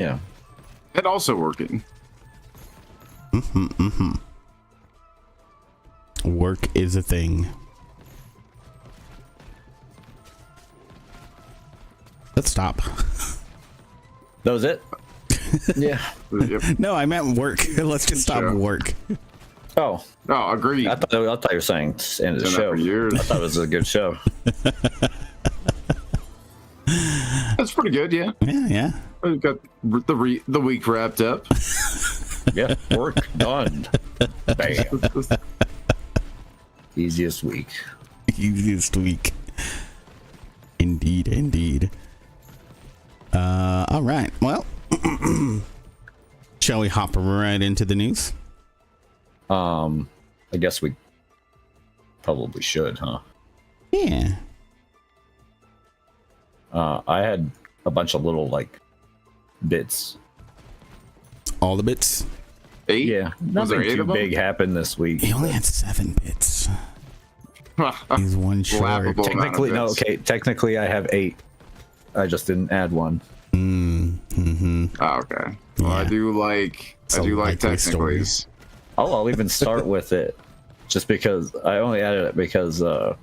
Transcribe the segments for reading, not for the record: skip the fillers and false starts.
Yeah. And also working. Work is a thing. Let's stop. That was it? Yeah. Yep. No, I meant work. Let's just stop Sure. work. Oh, Oh, agreed. I thought you were saying end of the Done that show. for years. I thought it was a good show. That's pretty good, yeah. Yeah. We've got the week wrapped up. Yeah, work done. Bam. Easiest week. Easiest week. Indeed. All right. Well, shall we hop right into the news? I guess we probably should, huh? Yeah. I had a bunch of little bits. All the bits. 8? Yeah, Was there nothing 8 too of them? big happened this week. He only had 7 bits. He's one short. Laughable. Technically, no. Okay, technically I have 8. I just didn't add one. Mm-hmm. Oh, okay. Well, I Yeah. do like It's a likely technicallys. I'll even start with it, just because I only added it because the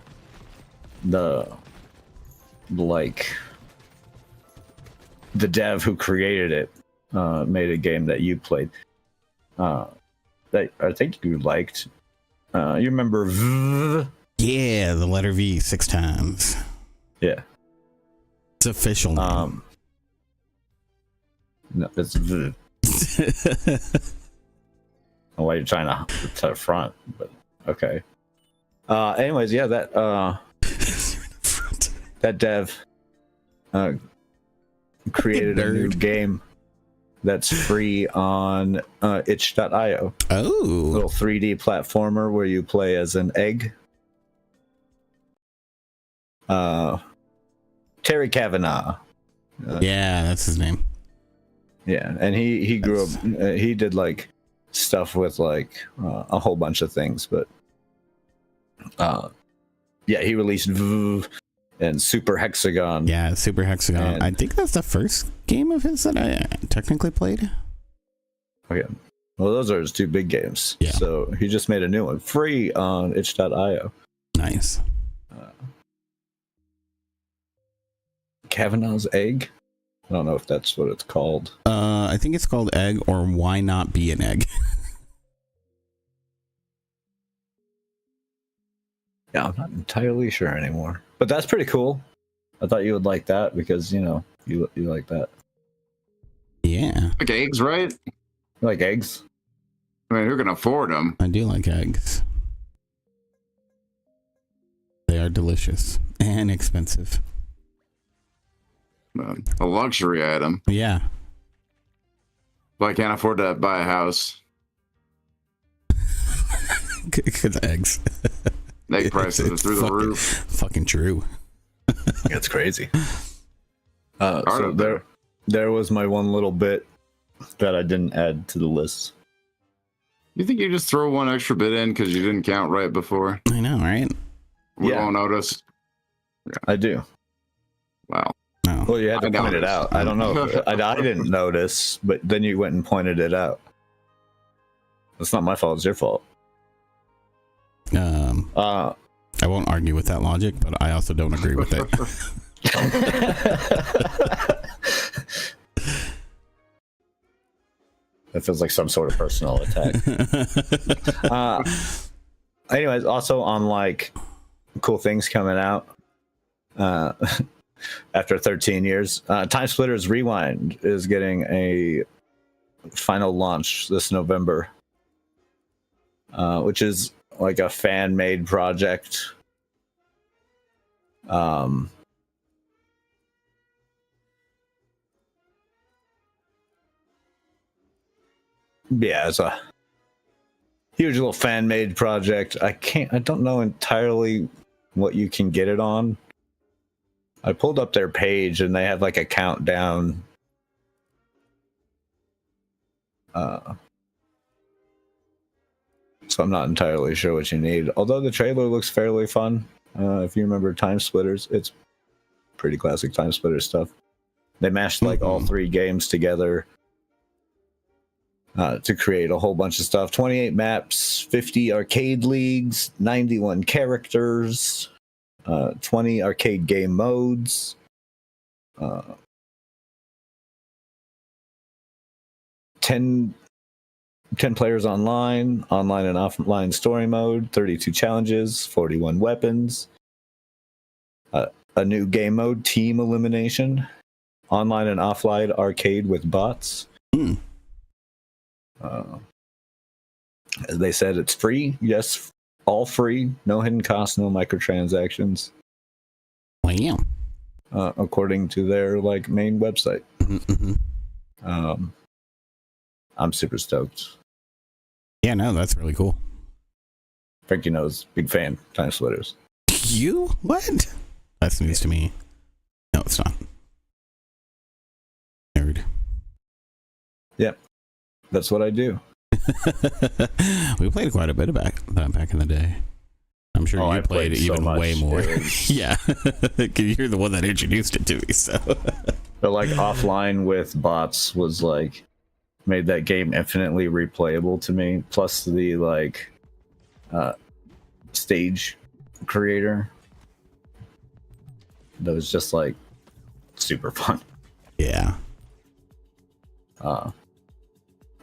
dev who created it made a game that you played that I think you liked. You remember Yeah, the letter V 6 times. Yeah. It's official now. No, it's why you're trying to front, but okay. Anyways, yeah, that that dev created a new game that's free on itch.io. Oh. Little 3D platformer where you play as an egg. Terry Kavanagh. Yeah, that's his name. Yeah, and he grew up. He did stuff with a whole bunch of things, but yeah, he released VV and Super Hexagon. Yeah, Super Hexagon. And- I think that's the first game of his that I technically played. Okay. Well, those are his 2 big games. Yeah. So he just made a new one free on itch.io. Nice. Kavanagh's Egg. I don't know if that's what it's called. I think it's called Egg, or Why Not Be an Egg. Yeah, I'm not entirely sure anymore. But that's pretty cool. I thought you would like that because you like that. Yeah, Like eggs, right? You like eggs? I mean, who can afford them? I do like eggs. They are delicious and expensive. A luxury item. Yeah. But I can't afford to buy a house. Because eggs. Egg prices are through the roof. Fucking true. That's crazy. So of them. there was my one little bit that I didn't add to the list. You think you just throw one extra bit in because you didn't count right before? I know, right? We Yeah. won't notice. I do. Wow. No. Well, you had to I point it noticed. out. I don't know. I didn't notice, but then you went and pointed it out. It's not my fault. It's your fault. I won't argue with that logic, but I also don't agree with it. That feels like some sort of personal attack. Anyways, also on cool things coming out after 13 years, Time Splitters Rewind is getting a final launch this November, which is like a fan-made project. Yeah, it's a huge little fan-made project. I don't know entirely what you can get it on. I pulled up their page and they have like a countdown. So I'm not entirely sure what you need. Although the trailer looks fairly fun. If you remember Time Splitters, it's pretty classic Time Splitters stuff. They mashed like all 3 games together to create a whole bunch of stuff. 28 maps, 50 arcade leagues, 91 characters, 20 arcade game modes, 10 players online and offline story mode, 32 challenges, 41 weapons, a new game mode, team elimination, online and offline arcade with bots. They said it's free. Yes, all free. No hidden costs, no microtransactions. Wow. According to their like main website. I'm super stoked. Yeah, no, that's really cool. Frankie knows, big fan. Time Splitters. You? What? That's news to me. No, it's not. Nerd. Yep. That's what I do. We played quite a bit of back in the day. I'm sure you I played so even much. way more. Was... Yeah. Because you're the one that introduced it to me, so. But like offline with bots was like made that game infinitely replayable to me. Plus the like stage creator. That was just like super fun. Yeah.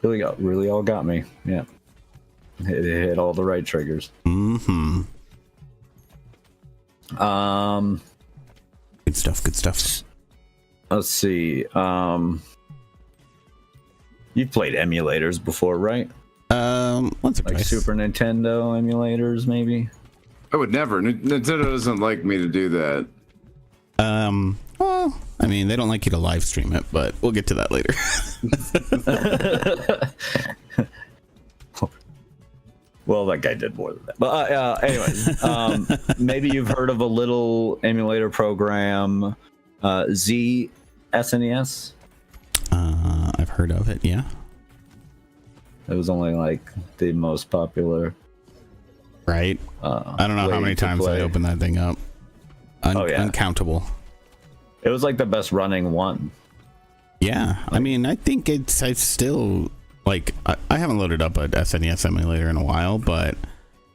Really all got me. Yeah. It hit all the right triggers. Good stuff. Let's see. You've played emulators before, right? Once or Like twice. Super Nintendo emulators, maybe? I would never. Nintendo doesn't like me to do that. Well, I mean, they don't like you to live stream it, but we'll get to that later. Well, that guy did more than that. But anyways, maybe you've heard of a little emulator program, Z SNES. I've heard of it, yeah. It was only like the most popular. Right. I don't know how way many to times I play. opened that thing up. Oh, yeah. Uncountable. It was like the best running one. Yeah, I mean, I think it's still like I haven't loaded up an SNES emulator in a while, but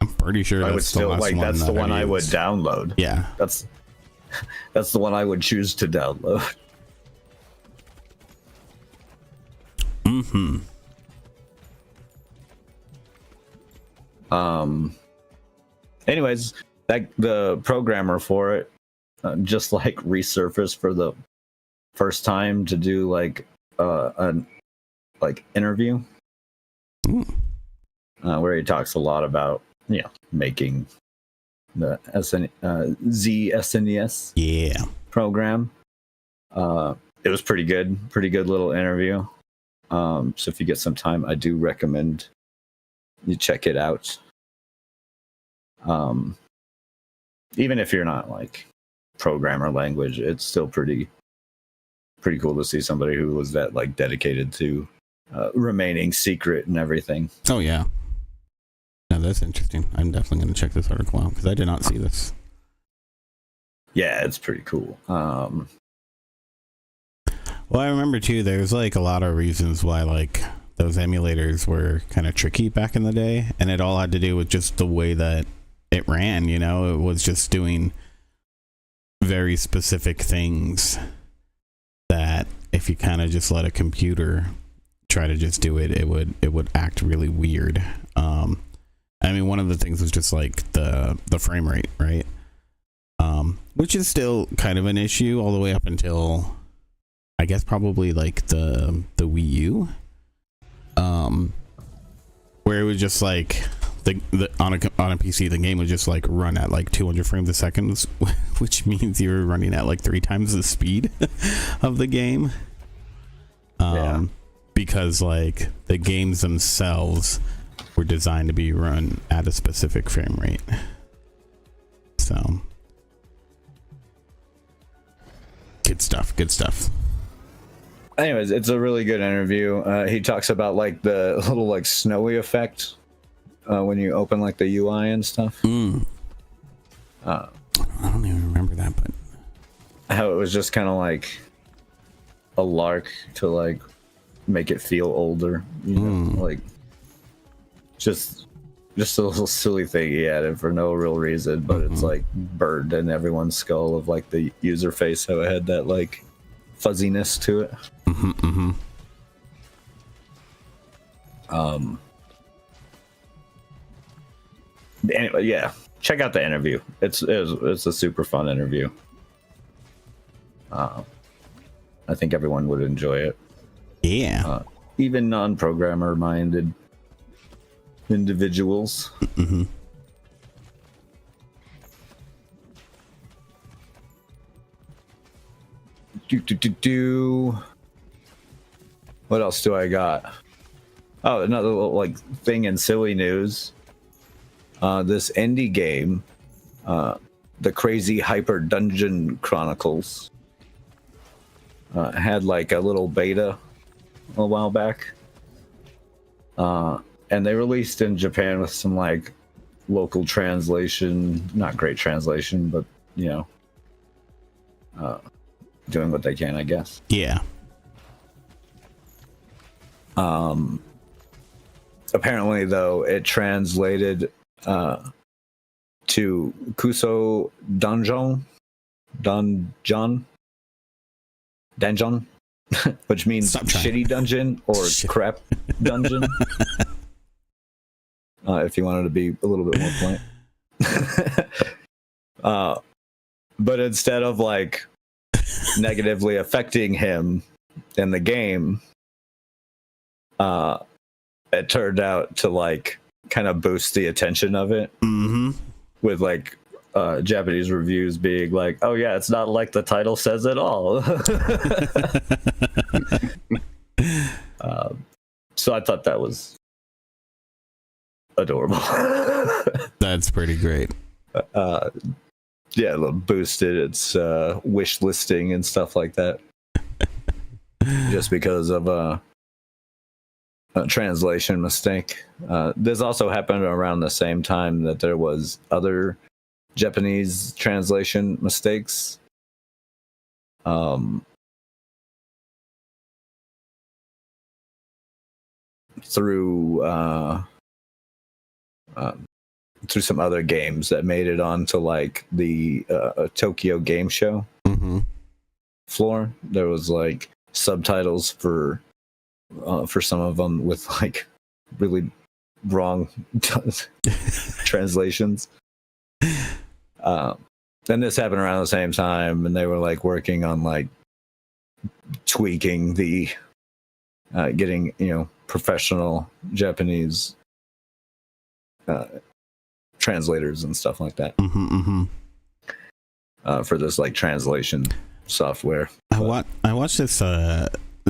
I'm pretty sure I would that's the still last like one that's the that one I would used. download. Yeah. That's the one I would choose to download. Anyways, the programmer for it just like resurfaced for the first time to do like an like interview where he talks a lot about making the Z SNES Yeah. program. It was pretty good little interview. So if you get some time, I do recommend you check it out. Even if you're not like programmer language, it's still pretty cool to see somebody who was that like dedicated to remaining secret and everything. Oh yeah. No, that's interesting. I'm definitely going to check this article out because I did not see this. Yeah, it's pretty cool. Well, I remember too, there's like a lot of reasons why like those emulators were kind of tricky back in the day, and it all had to do with just the way that it ran, you know. It was just doing very specific things that if you kind of just let a computer try to just do it, it would act really weird. I mean, one of the things was just like the frame rate, right? Which is still kind of an issue all the way up until I guess probably like the Wii U, where it was just like the on a PC the game would just like run at like 200 frames a second, which means you were running at like 3 times the speed of the game. Because like the games themselves were designed to be run at a specific frame rate. So good stuff. Anyways, it's a really good interview. He talks about like the little like snowy effect when you open like the UI and stuff. I don't even remember that, but How it was just kind of like a lark to like make it feel older, you know, like just a little silly thing he added for no real reason, but it's like burned in everyone's skull of like the user face, how it had that like fuzziness to it. Anyway, yeah, check out the interview. It's a super fun interview. I think everyone would enjoy it. Yeah. Even non-programmer minded individuals. What else do I got? Oh, another little like thing in silly news. This indie game, the Crazy Hyper Dungeon Chronicles, had like a little beta a while back. And they released in Japan with some like local translation, not great translation, but you know, doing what they can, I guess. Yeah. Apparently, though, it translated to Kuso Danjon, which means shitty dungeon or crap dungeon. If you wanted to be a little bit more blunt. But instead of like negatively affecting him in the game, it turned out to like kind of boost the attention of it, with like Japanese reviews being like, "Oh yeah, it's not like the title says at all." So I thought that was adorable. That's pretty great. Yeah, boosted its wish listing and stuff like that, just because of a translation mistake. This also happened around the same time that there was other Japanese translation mistakes. Through some other games that made it onto like the Tokyo Game Show floor. There was like subtitles for some of them with like really wrong translations. And this happened around the same time, and they were like working on like tweaking the getting, you know, professional Japanese translators and stuff like that for this like translation software. I watched this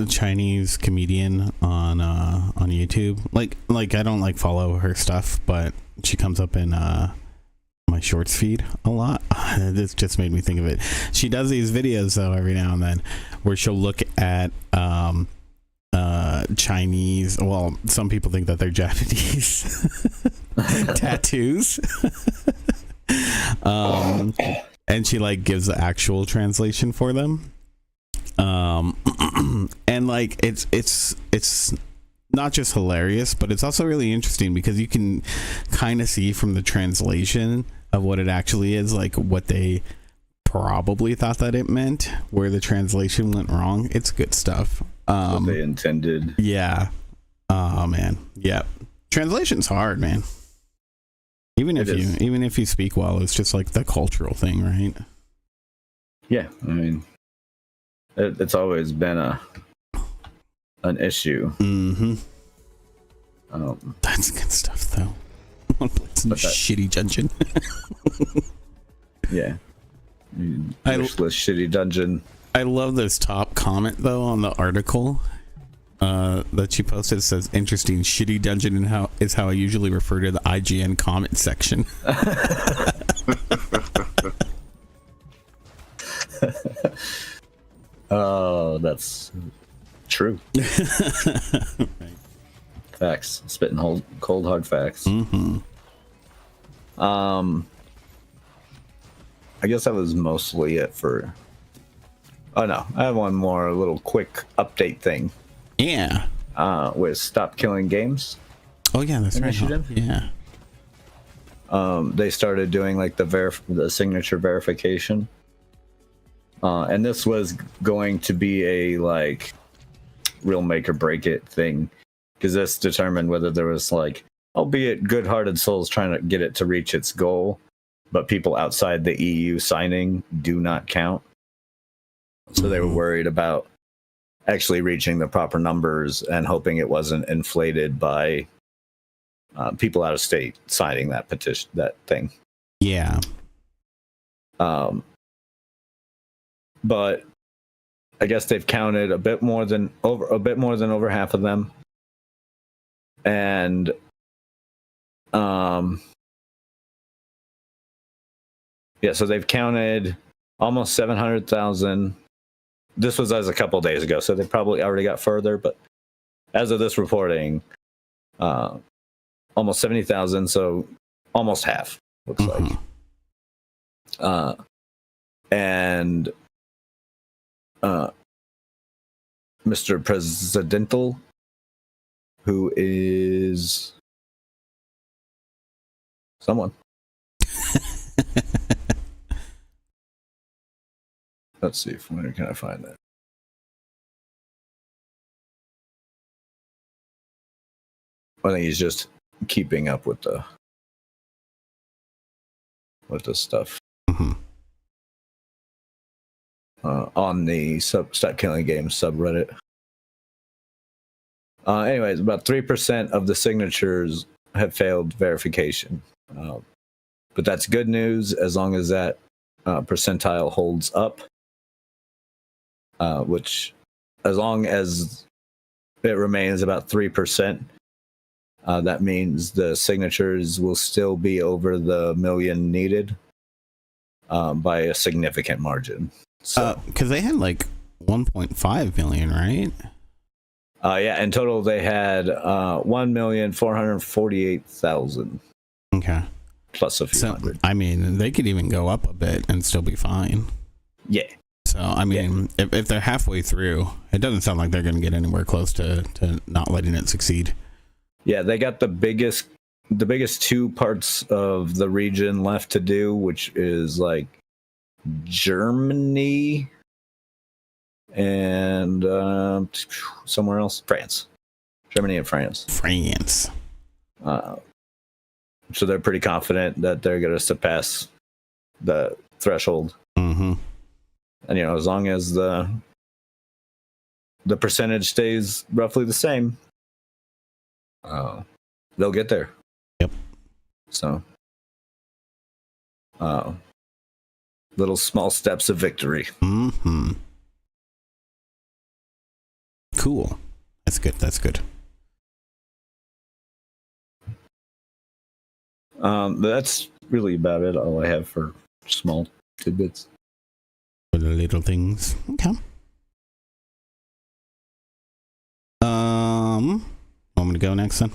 Chinese comedian on YouTube. Like I don't like follow her stuff, but she comes up in my shorts feed a lot. This just made me think of it. She does these videos though every now and then where she'll look at Chinese, well, some people think that they're Japanese tattoos. And she like gives the actual translation for them. And like it's not just hilarious, but it's also really interesting because you can kind of see from the translation of what it actually is, like what they probably thought that it meant, where the translation went wrong. It's good stuff. What they intended. Yeah. Oh man. Yep. Translation's hard, man. Even if you speak well, it's just like the cultural thing, right? Yeah, I mean, it's always been an issue. That's good stuff, though. I want to play some shitty dungeon. Yeah. Wishless shitty dungeon. I love this top comment though on the article that she posted. It says, "Interesting, shitty dungeon and how I usually refer to the IGN comment section." Oh, that's true. Right. Facts. Spitting cold hard facts. I guess that was mostly it for Oh no, I have one more little quick update thing. Yeah. With Stop Killing Games. Oh yeah, that's right. Initiative? Yeah. They started doing like the signature verification. And this was going to be a like real make or break it thing, because this determined whether there was like, albeit good-hearted souls trying to get it to reach its goal, but people outside the EU signing do not count. So they were worried about actually reaching the proper numbers and hoping it wasn't inflated by people out of state signing that petition, that thing. Yeah. But I guess they've counted a bit more than over half of them, and yeah, so they've counted almost 700,000. This was as a couple days ago, so they probably already got further, but as of this reporting, almost 70,000, so almost half, looks like. And Mr. Presidental, who is someone. Let's see, where can I find that? I think he's just keeping up with the stuff. On the Stop Killing Games subreddit. Anyways, about 3% of the signatures have failed verification. But that's good news as long as that percentile holds up. Which, as long as it remains about 3%, that means the signatures will still be over the million needed by a significant margin. So, because they had like 1.5 million, right? Yeah, in total they had 1,448,000. Okay. Plus a few hundred. I mean, they could even go up a bit and still be fine. Yeah. So, I mean, if they're halfway through, it doesn't sound like they're going to get anywhere close to not letting it succeed. Yeah, they got the biggest two parts of the region left to do, which is like Germany and somewhere else, France. Germany and France. So they're pretty confident that they're going to surpass the threshold. Mm-hmm. And as long as the percentage stays roughly the same, they'll get there. Yep. So, little small steps of victory. Mm-hmm. Cool. That's good. That's really about it. All I have for small tidbits. For the little things. Okay. Want me to go next then?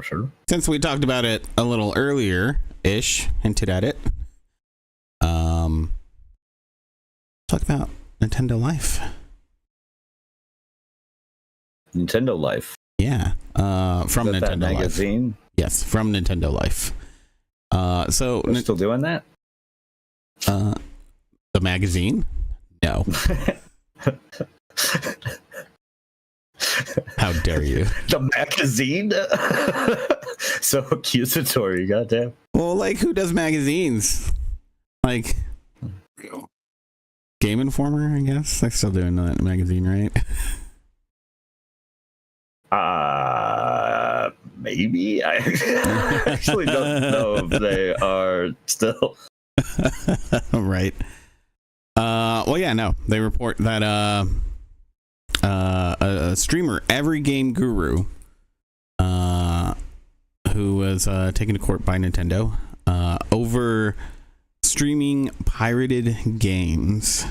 Sure. Since we talked about it a little earlier-ish, hinted at it. Talk about Nintendo Life. Nintendo Life. Yeah. From Nintendo that magazine? Life. Yes, from Nintendo Life. So we're still doing that? The magazine? No. How dare you? The magazine? So accusatory, goddamn. Well, like, who does magazines? Like, Game Informer, I guess. They're still doing that magazine, right? Maybe. I actually don't know if they are still. Right. Well, yeah, no. They report that a streamer, Every Game Guru, who was taken to court by Nintendo over streaming pirated games,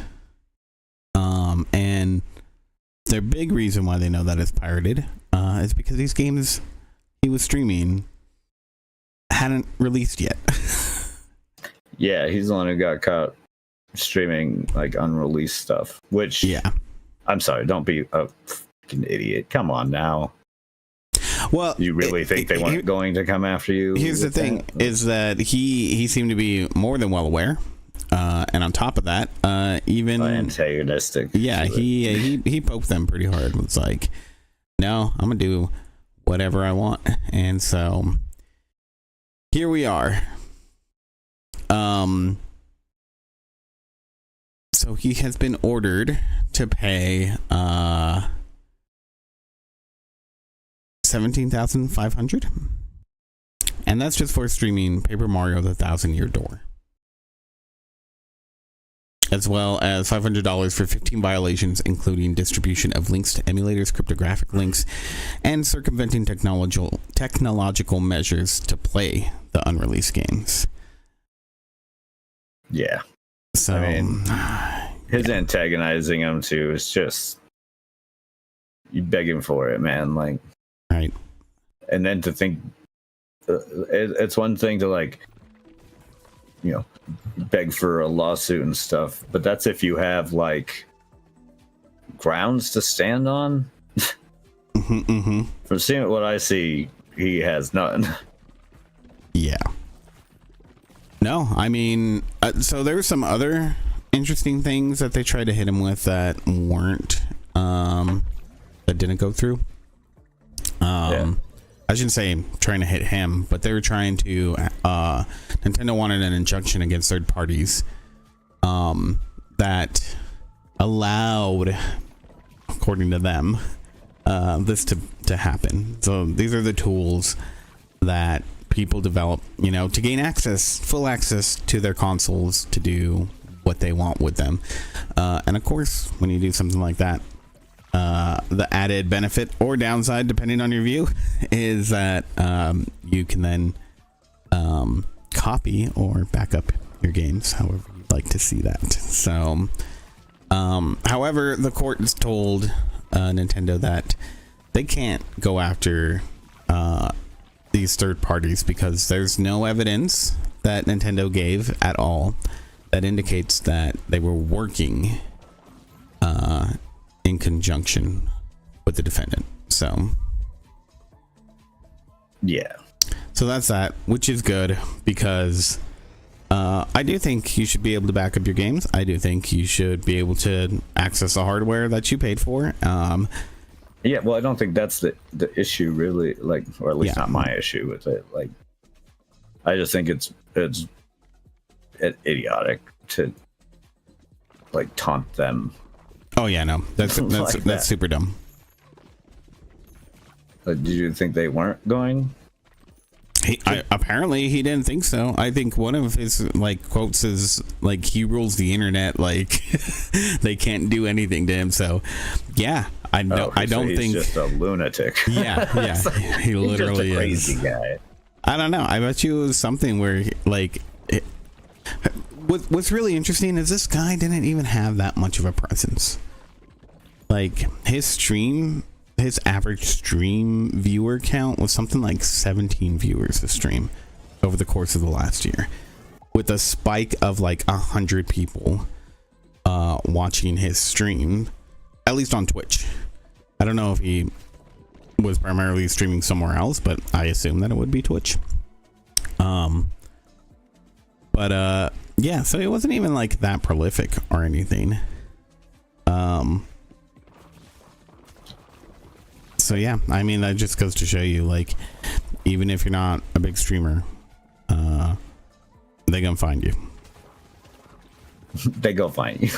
and their big reason why they know that it's pirated is because these games he was streaming hadn't released yet. Yeah, he's the one who got caught streaming like unreleased stuff. Which, Yeah. I'm sorry, don't be a fucking idiot. Come on now. Well, You really think they weren't going to come after you? Here's the with thing: that? is that he seemed to be more than well aware, and on top of that, even Antagonistic. yeah, to it. he poked them pretty hard. It was like, no, I'm gonna do whatever I want, and so here we are. So he has been ordered to pay $17,500, and that's just for streaming Paper Mario: The Thousand-Year Door, as well as $500 for 15 violations, including distribution of links to emulators, cryptographic links, and circumventing technological measures to play the unreleased games. Yeah. So, I mean, his antagonizing him too is just you begging for it, man. Like, right. and then to think it's one thing to like, you know, beg for a lawsuit and stuff, but that's if you have like grounds to stand on. From seeing what I see, he has none. Yeah. No, I mean, so there were some other interesting things that they tried to hit him with that weren't, that didn't go through. Yeah. I shouldn't say trying to hit him, but they were trying to, Nintendo wanted an injunction against third parties, that allowed, according to them, this to happen. So these are the tools that people develop, you know, to gain access, full access to their consoles to do what they want with them. And of course, when you do something like that, the added benefit or downside, depending on your view, is that you can then copy or back up your games however you'd like to see that. So, however, the court has told Nintendo that they can't go after these third parties because there's no evidence that Nintendo gave at all that indicates that they were working in conjunction with the defendant. So Yeah. so that's that, which is good because I do think you should be able to back up your games. I do think you should be able to access the hardware that you paid for. Yeah, well, I don't think that's the issue really, like, or at least Yeah. not my issue with it. Like, I just think it's idiotic to like taunt them. Oh yeah, no, that's Like that. that's super dumb. Like, did you think they weren't going? Apparently he didn't think so. I think one of his like quotes is like, he rules the internet, like they can't do anything to him. So yeah, I know. I don't he's think just a lunatic. yeah, he literally he's just a crazy is. guy. I don't know. I bet you it was something where like what's really interesting is this guy didn't even have that much of a presence. Like his average stream viewer count was something like 17 viewers a stream over the course of the last year, with a spike of like 100 people watching his stream, at least on Twitch. I don't know if he was primarily streaming somewhere else, but I assume that it would be Twitch. But yeah, so it wasn't even like that prolific or anything. So yeah, I mean, that just goes to show you, like, even if you're not a big streamer, they gonna find you. They go find you.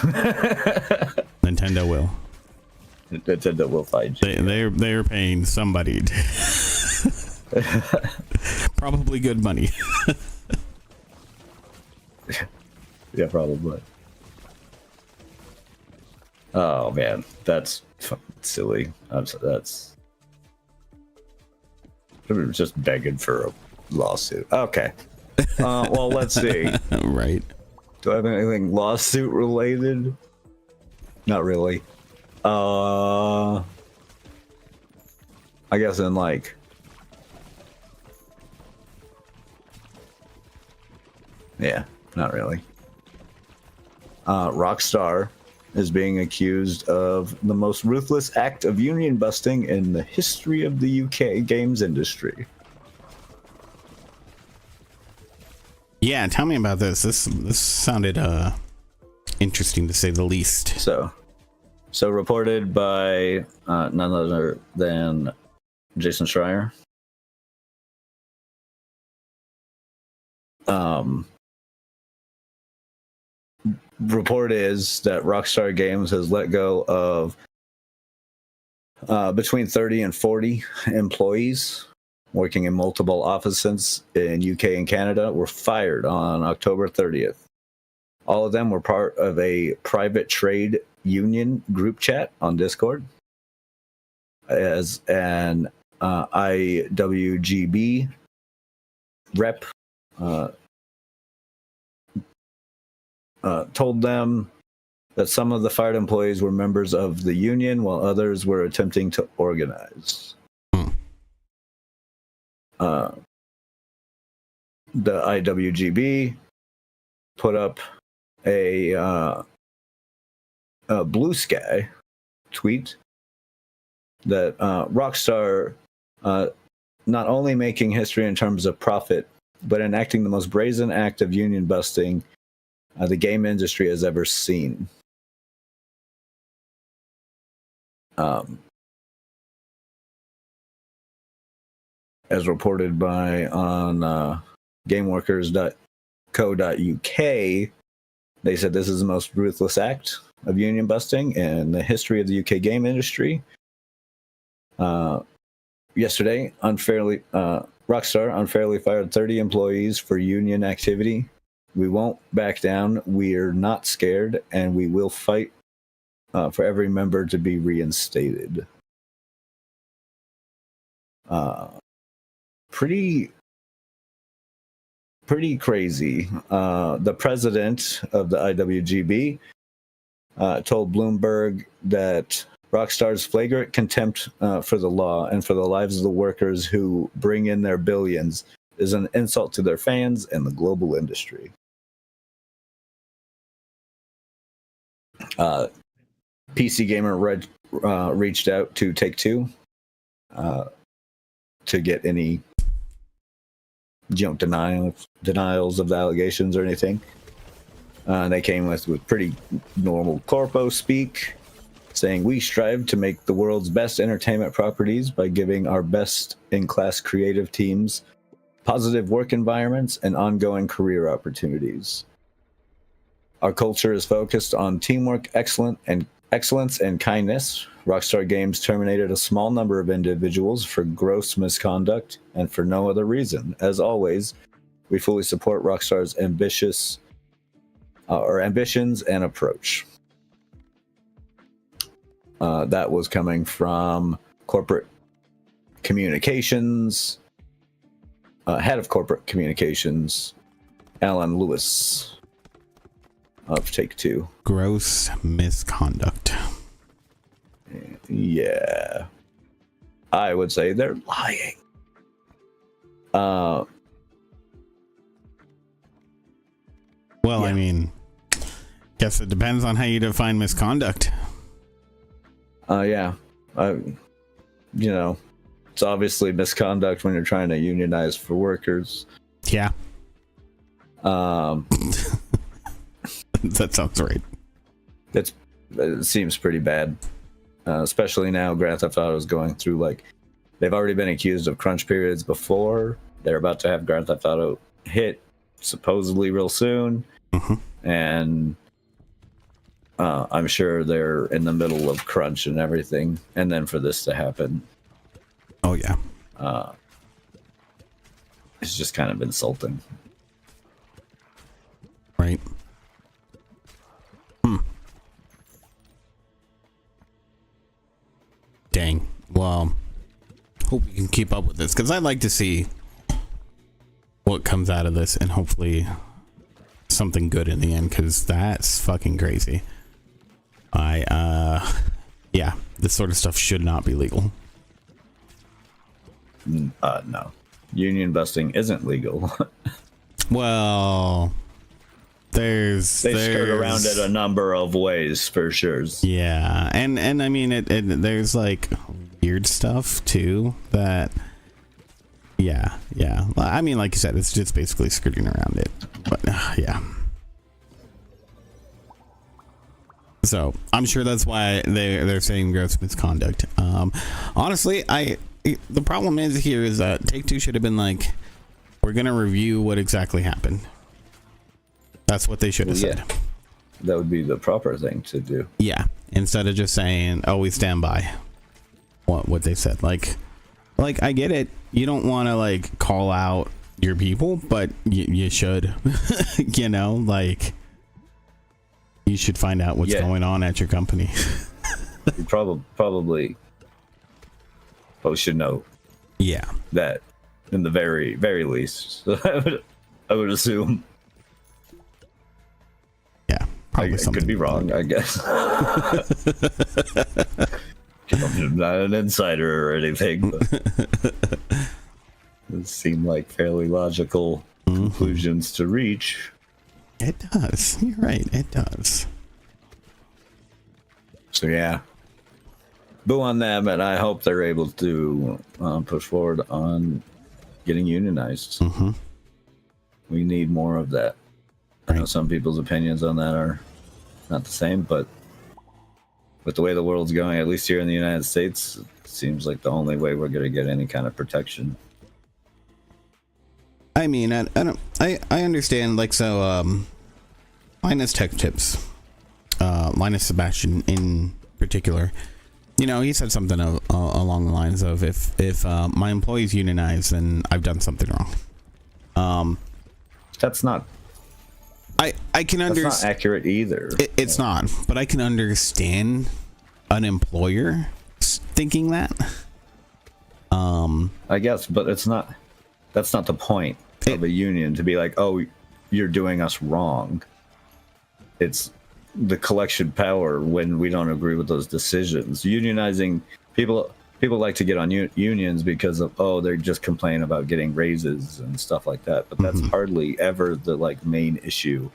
Nintendo will. Nintendo will find you. They're paying somebody. Probably good money. Yeah, probably. Oh man, that's silly. That's just begging for a lawsuit. Okay. Well, let's see. Right. Do I have anything lawsuit related? Not really. I guess in like yeah, not really. Rockstar is being accused of the most ruthless act of union busting in the history of the UK games industry. Yeah, tell me about this. This sounded interesting to say the least. So reported by none other than Jason Schreier. Report is that Rockstar Games has let go of between 30 and 40 employees working in multiple offices in UK and Canada were fired on October 30th. All of them were part of a private trade union group chat on Discord. As an IWGB rep told them that some of the fired employees were members of the union while others were attempting to organize. The IWGB put up a Blue Sky tweet that Rockstar not only making history in terms of profit, but enacting the most brazen act of union busting the game industry has ever seen. As reported by on gameworkers.co.uk, they said this is the most ruthless act of union busting in the history of the UK game industry. Yesterday, Rockstar unfairly fired 30 employees for union activity. We won't back down. We're not scared, and we will fight for every member to be reinstated. Pretty crazy. The president of the IWGB told Bloomberg that Rockstar's flagrant contempt for the law and for the lives of the workers who bring in their billions is an insult to their fans and the global industry. PC Gamer reached out to Take-Two to get any denials of the allegations or anything. They came with pretty normal corpo speak, saying, "We strive to make the world's best entertainment properties by giving our best-in-class creative teams positive work environments and ongoing career opportunities. Our culture is focused on teamwork, excellence, and kindness. Rockstar Games terminated a small number of individuals for gross misconduct and for no other reason. As always, we fully support Rockstar's ambitions and approach." That was coming from corporate communications, head of corporate communications, Alan Lewis of Take-Two. Gross misconduct. Yeah. I would say they're lying. Well, Yeah. I mean, guess it depends on how you define misconduct. Yeah. It's obviously misconduct when you're trying to unionize for workers. Yeah. That sounds right. It seems pretty bad. Especially now Grand Theft Auto is going through, they've already been accused of crunch periods before. They're about to have Grand Theft Auto hit supposedly real soon. Mm-hmm. And I'm sure they're in the middle of crunch and everything. And then for this to happen, Oh, yeah. it's just kind of insulting. Right. Dang. Well, hope we can keep up with this, because I'd like to see what comes out of this, and hopefully something good in the end, because that's fucking crazy. Yeah, this sort of stuff should not be legal. No. Union busting isn't legal. Well, They skirt around it a number of ways for sure. Yeah, and I mean it there's like weird stuff too that yeah. Well, I mean, like you said, it's just basically skirting around it. But yeah. So I'm sure that's why they're saying gross misconduct. Honestly, the problem is that Take-Two should have been like, we're gonna review what exactly happened. That's what they should have said. That would be the proper thing to do. Yeah, instead of just saying, "Oh, we stand by what they said." Like I get it. You don't want to like call out your people, but you should. You know, like you should find out what's going on at your company. You probably should know. Yeah, that in the very least. I would assume. Yeah, probably I could be wrong, I guess. I'm not an insider or anything, but it seemed like fairly logical conclusions to reach. It does. You're right. It does. So yeah, boo on them, and I hope they're able to push forward on getting unionized. Mm-hmm. We need more of that. I know some people's opinions on that are not the same, but with the way the world's going, at least here in the United States, it seems like the only way we're going to get any kind of protection. I mean, I understand, like, so Linus Tech Tips, Linus Sebastian in particular, you know, he said something along the lines of, if my employees unionize, then I've done something wrong. That's not. I can understand. That's not accurate either. It's not, but I can understand an employer thinking that. I guess, but it's not. That's not the point of a union, to be like, oh, you're doing us wrong. It's the collection power when we don't agree with those decisions. Unionizing, people like to get on unions because of, oh, they're just complaining about getting raises and stuff like that. But that's hardly ever the like main issue.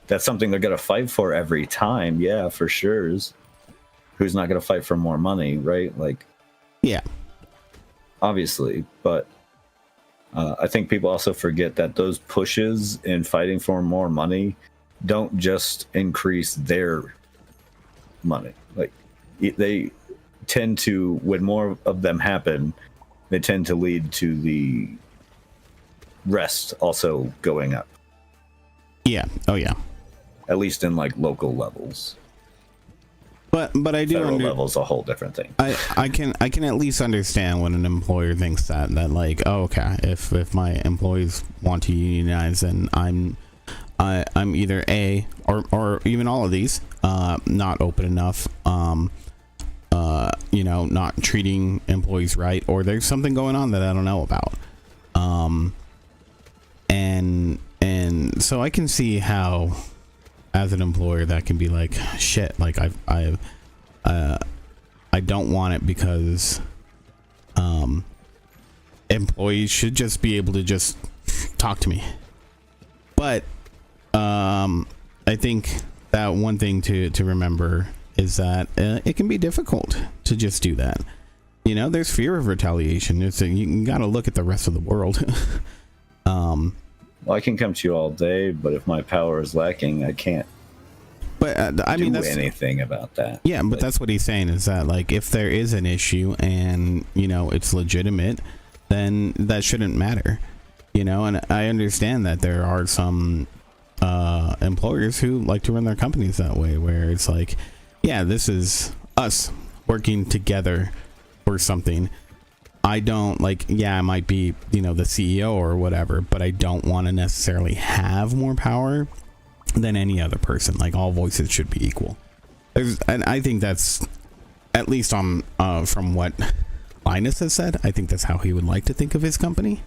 That's something they're going to fight for every time. Yeah, for sure. Who's not going to fight for more money, right? Like, yeah, obviously. But I think people also forget that those pushes in fighting for more money don't just increase their money. Like, they tend to, when more of them happen, they tend to lead to the rest also going up. Yeah. Oh yeah. At least in like local levels. But I do federal level's a whole different thing. I can at least understand when an employer thinks that like, oh, okay, if my employees want to unionize, then I'm either A or even all of these not open enough, you know, not treating employees right, or there's something going on that I don't know about. And so I can see how, as an employer, that can be like, shit, like I don't want it, because employees should just be able to just talk to me. But I think that one thing to remember is that it can be difficult to just do that. You know, there's fear of retaliation. You got to look at the rest of the world. Well, I can come to you all day, but if my power is lacking, I can't. But I mean, do anything about that. Yeah, but that's what he's saying, is that like, if there is an issue and, you know, it's legitimate, then that shouldn't matter. You know, and I understand that there are some employers who like to run their companies that way, where it's like, yeah, this is us working together for something. I don't like, yeah, I might be, you know, the CEO or whatever, but I don't want to necessarily have more power than any other person. Like, all voices should be equal. And I think that's, at least on from what Linus has said, I think that's how he would like to think of his company.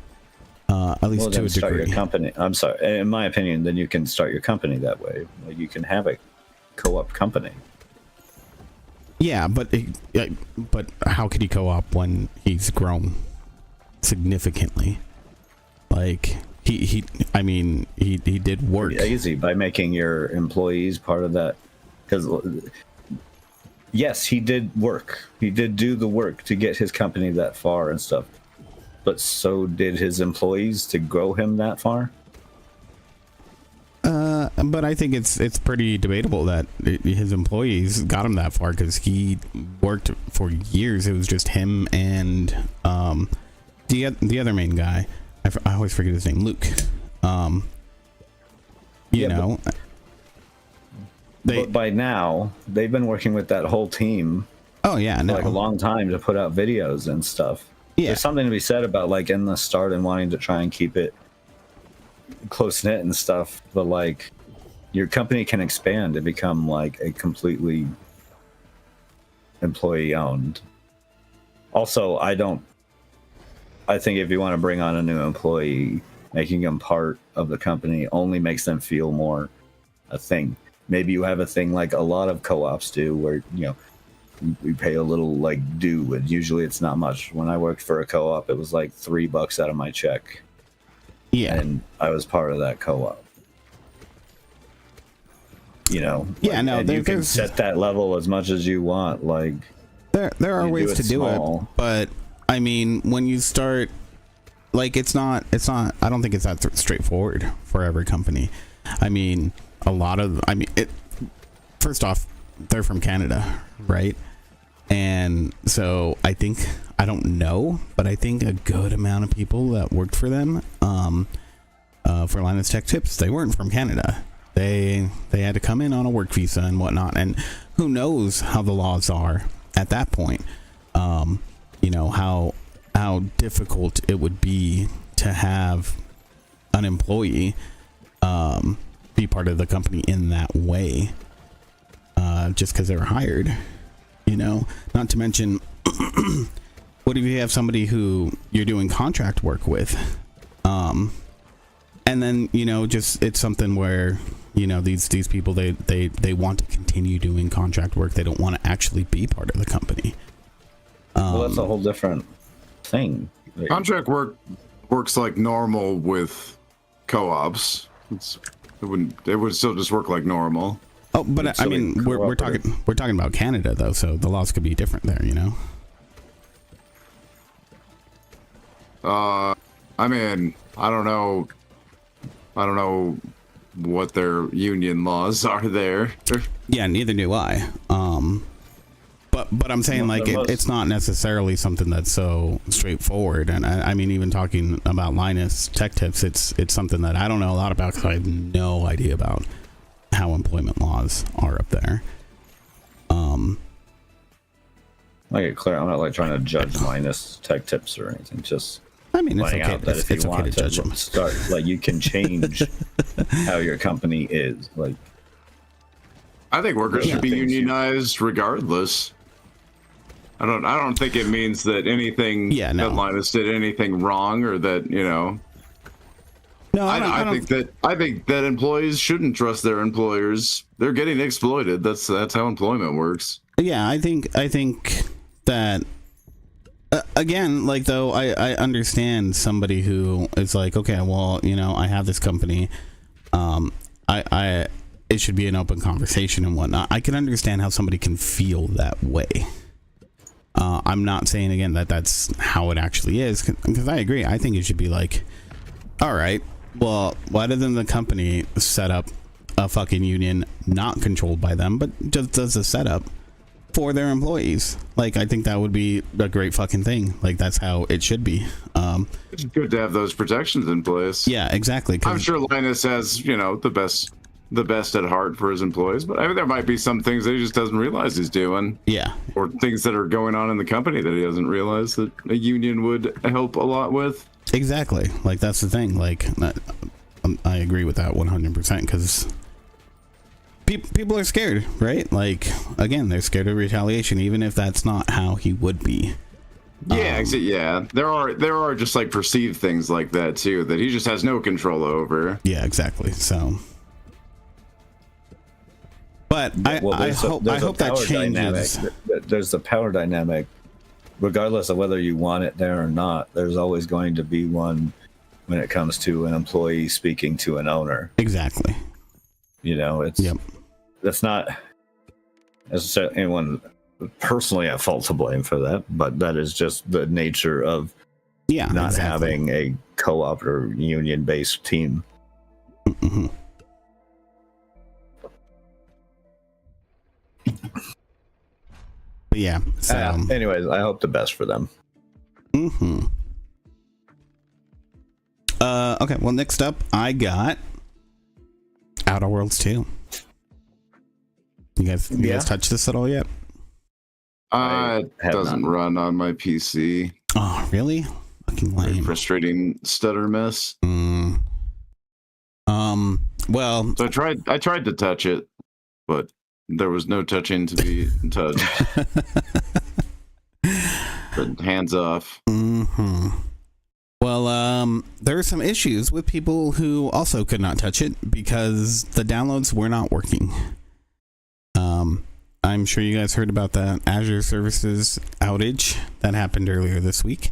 At least to a start degree. Your company. I'm sorry. In my opinion, then you can start your company that way. Like, you can have a co-op company. Yeah, but how could he co-op when he's grown significantly? Like, I mean, he did work. Easy by making your employees part of that, because yes, he did work. He did do the work to get his company that far and stuff. But so did his employees to grow him that far. But I think it's pretty debatable that his employees got him that far, because he worked for years. It was just him and the other main guy. I always forget his name, Luke. But by now they've been working with that whole team. Oh yeah, no. For like a long time to put out videos and stuff. Yeah. There's something to be said about like in the start and wanting to try and keep it close knit and stuff, but like your company can expand to become like a completely employee owned. Also, I think if you want to bring on a new employee, making them part of the company only makes them feel more a thing. Maybe you have a thing like a lot of co-ops do, where we pay a little like due, and usually it's not much. When I worked for a co-op, it was like $3 out of my check. Yeah, and I was part of that co-op. Yeah, like, no, and you can set that level as much as you want. Like there are ways to do it, but I mean, when you start, like, it's not. I don't think it's that straightforward for every company. I mean, first off, they're from Canada, right? And so I don't know, but I think a good amount of people that worked for them, for Linus Tech Tips, they weren't from Canada. They had to come in on a work visa and whatnot, and who knows how the laws are at that point. How difficult it would be to have an employee be part of the company in that way, just because they were hired. Not to mention, what if you have somebody who you're doing contract work with, and then just it's something where these people they want to continue doing contract work. They don't want to actually be part of the company. Well, that's a whole different thing. Contract work works like normal with co-ops. It would still just work like normal. Oh, but I mean, we're talking about Canada though, so the laws could be different there, I mean, I don't know what their union laws are there. Yeah, neither do I. But I'm saying, like, it's not necessarily something that's so straightforward. And I mean, even talking about Linus Tech Tips, it's something that I don't know a lot about, because I have no idea about how employment laws are up there. Like it clear, I'm not like trying to judge Linus Tech Tips or anything. Just I mean, it's pointing okay. out that if you want to judge them, start like you can change how your company is. Like, I think workers should be unionized regardless. I don't think it means that anything that Linus did anything wrong, or that No, I think that employees shouldn't trust their employers. They're getting exploited. That's how employment works. Yeah, I think that again, like, though, I understand somebody who is like, okay, well, I have this company, it should be an open conversation and whatnot. I can understand how somebody can feel that way. I'm not saying again that that's how it actually is, because I agree. I think it should be like, all right, well, why doesn't the company set up a fucking union not controlled by them, but just does a setup for their employees? Like, I think that would be a great fucking thing. Like, that's how it should be. It's good to have those protections in place. Yeah, exactly. I'm sure Linus has, the best at heart for his employees, but I mean, there might be some things that he just doesn't realize he's doing. Yeah. Or things that are going on in the company that he doesn't realize that a union would help a lot with. Exactly. Like, that's the thing. Like, I agree with that 100%, because people are scared, right? Like, again, they're scared of retaliation, even if that's not how he would be. Yeah, there are just like perceived things like that too that he just has no control over. Yeah, exactly. So, but I hope that changes. There's the power dynamic, regardless of whether you want it there or not. There's always going to be one when it comes to an employee speaking to an owner. Exactly. It's that's not necessarily anyone personally at fault to blame for that, but that is just the nature of not having a co-op or union-based team. Mm-hmm. But yeah. So, anyways, I hope the best for them. Mm-hmm. Okay. Well, next up, I got Outer Worlds 2. You guys touched this at all yet? It doesn't run on my PC. Oh, really? Fucking lame. Very frustrating stutter mess. Well, so I tried to touch it, but there was no touching to be touched. But hands off. Mm-hmm. Well, there are some issues with people who also could not touch it because the downloads were not working. I'm sure you guys heard about that Azure services outage that happened earlier this week.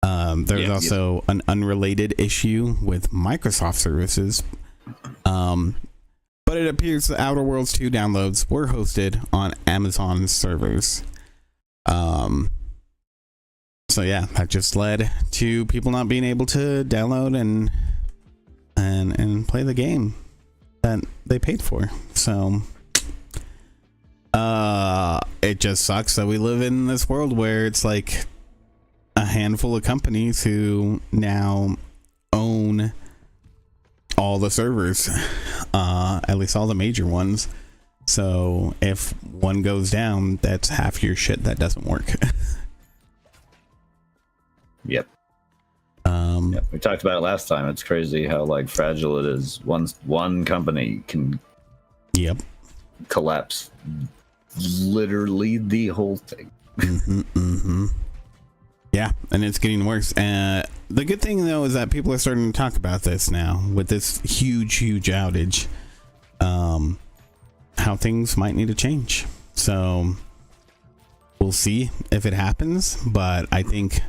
There's also an unrelated issue with Microsoft services. But it appears the Outer Worlds 2 downloads were hosted on Amazon servers. So yeah, that just led to people not being able to download and play the game that they paid for. So it just sucks that we live in this world where it's like a handful of companies who now own all the servers, at least all the major ones. So if one goes down, that's half your shit that doesn't work. Yep. We talked about it last time. It's crazy how like fragile it is. One company can collapse literally the whole thing. Yeah, and it's getting worse. The good thing though is that people are starting to talk about this now with this huge outage. How things might need to change. So we'll see if it happens, but I think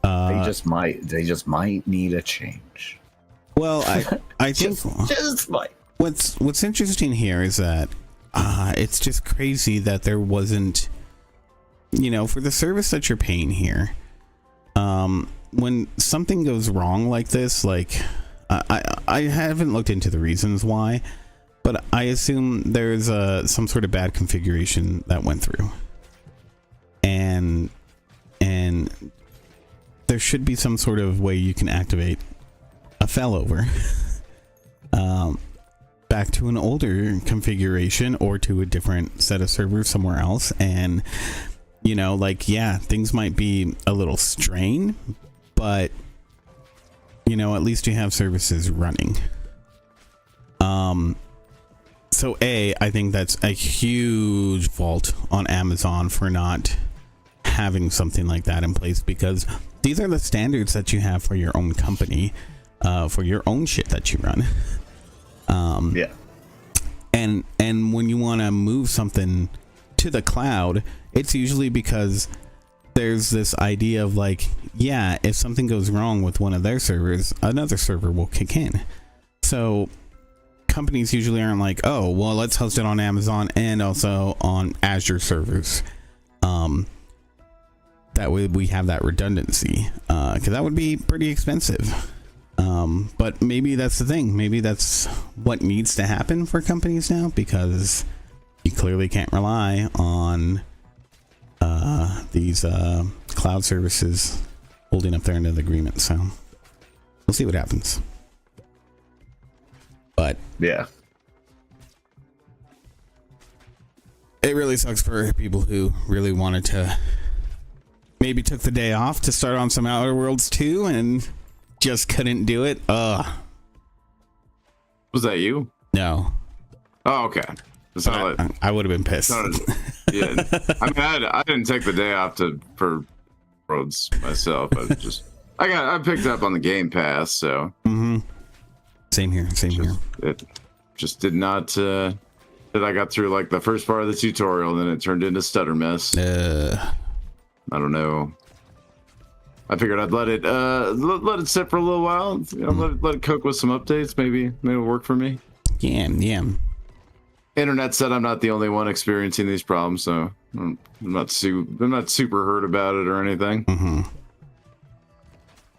they just might need a change. Well, I think just might. What's interesting here is that it's just crazy that there wasn't, for the service that you're paying here, when something goes wrong like this, like I haven't looked into the reasons why, but I assume there's some sort of bad configuration that went through, and there should be some sort of way you can activate a failover back to an older configuration or to a different set of servers somewhere else. And things might be a little strained, but at least you have services running. So I think that's a huge fault on Amazon for not having something like that in place, because these are the standards that you have for your own company, for your own shit that you run. And when you want to move something to the cloud, it's usually because there's this idea of like, if something goes wrong with one of their servers, another server will kick in. So companies usually aren't like, oh, well, let's host it on Amazon and also on Azure servers. That way we have that redundancy, because that would be pretty expensive. But maybe that's the thing. Maybe that's what needs to happen for companies now, because you clearly can't rely on these cloud services holding up their end of the agreement. So we'll see what happens. But yeah, it really sucks for people who really wanted to, maybe took the day off to start on some Outer Worlds 2 and just couldn't do it. Was that you? No. Oh, okay. I would have been pissed. Yeah, I didn't take the day off for Worlds myself. I picked up on the Game Pass, so. Same here. It just did not. That I got through like the first part of the tutorial, and then it turned into stutter mess. I don't know. I figured I'd let it sit for a little while. You know, let it cook with some updates. Maybe it'll work for me. Yeah. Internet said I'm not the only one experiencing these problems, so I'm not super hurt about it or anything. Mm-hmm.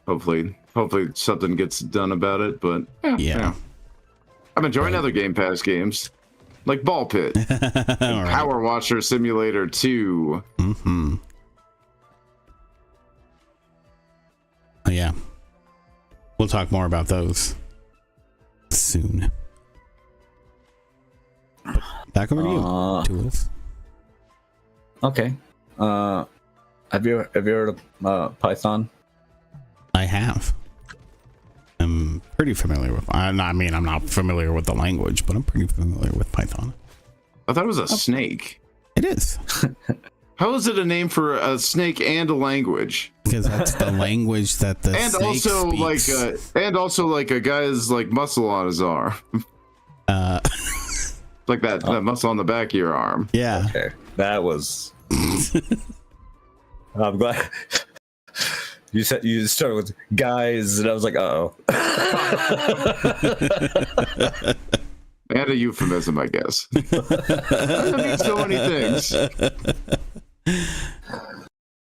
Hopefully something gets done about it. But yeah. I'm enjoying other Game Pass games like Ball Pit, and Power Washer Simulator 2. Mm-hmm. Oh, yeah. We'll talk more about those soon. Back over to you, Tools. Okay. Have you heard of Python? I have. I'm pretty familiar with. I'm not familiar with the language, but I'm pretty familiar with Python. I thought it was a snake. It is. How is it a name for a snake and a language? Because that's the language that the and snake also speaks. like a guy's like muscle on his arm. Like that muscle on the back of your arm. Yeah. Okay. That was. I'm glad. You said you started with guys, and I was like, uh-oh. And a euphemism, I guess. That means so many things.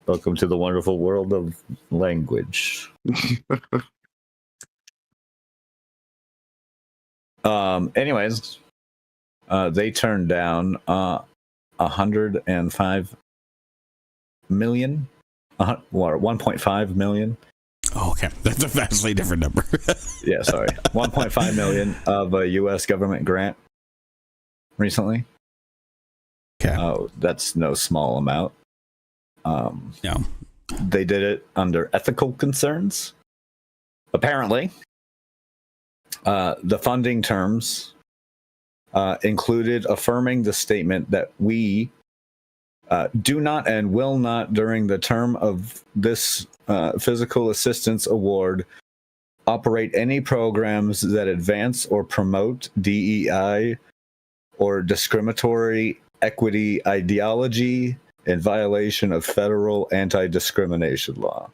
Welcome to the wonderful world of language. Anyways, they turned down 105 million. 1.5 million. Oh, okay, that's a vastly different number. Yeah, sorry. 1.5 million of a U.S. government grant recently. Okay. Oh, that's no small amount. No. They did it under ethical concerns. Apparently, the funding terms included affirming the statement that we do not and will not, during the term of this physical assistance award, operate any programs that advance or promote DEI or discriminatory equity ideology in violation of federal anti-discrimination law.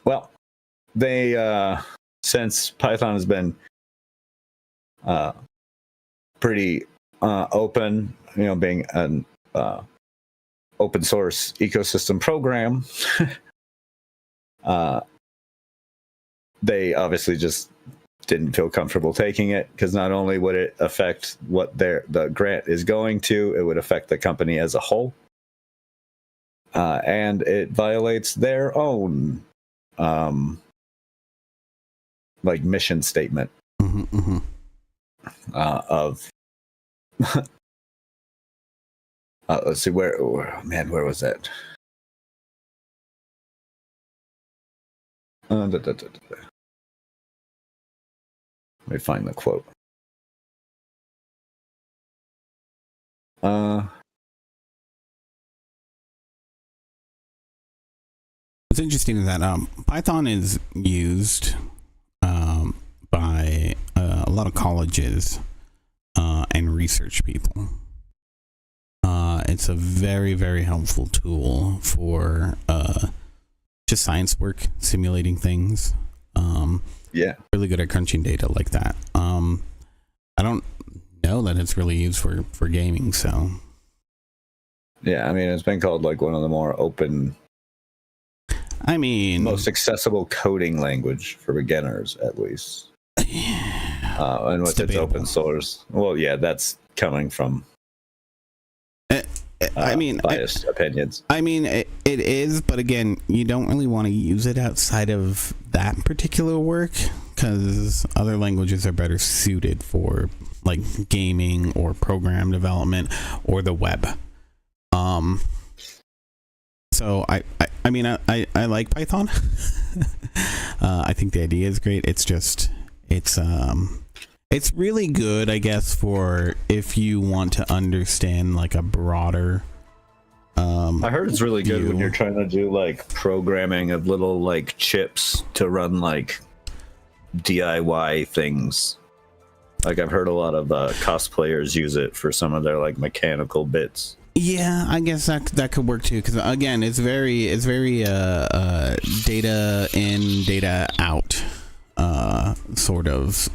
Well, they, since Python has been pretty open, being an open source ecosystem program, they obviously just didn't feel comfortable taking it, because not only would it affect what the grant is going to, it would affect the company as a whole, and it violates their own like mission statement of let's see, where was that? Let me find the quote. What's interesting is that Python is used by a lot of colleges and research people. It's a very, very helpful tool for just science work, simulating things. Yeah, really good at crunching data like that. I don't know that it's really used for gaming, so yeah, I mean, it's been called like one of the more open, most accessible coding language for beginners, at least. And with its open source, well, yeah, that's coming from biased opinions. It is, but again, you don't really want to use it outside of that particular work, because other languages are better suited for like gaming or program development or the web. So I like Python. I think the idea is great. It's just it's really good, I guess, for if you want to understand like a broader I heard it's really view. good when you're trying to do like programming of little like chips to run like DIY things. Like I've heard a lot of cosplayers use it for some of their like mechanical bits. Yeah, I guess that could work too, because again, it's very data in, data out sort of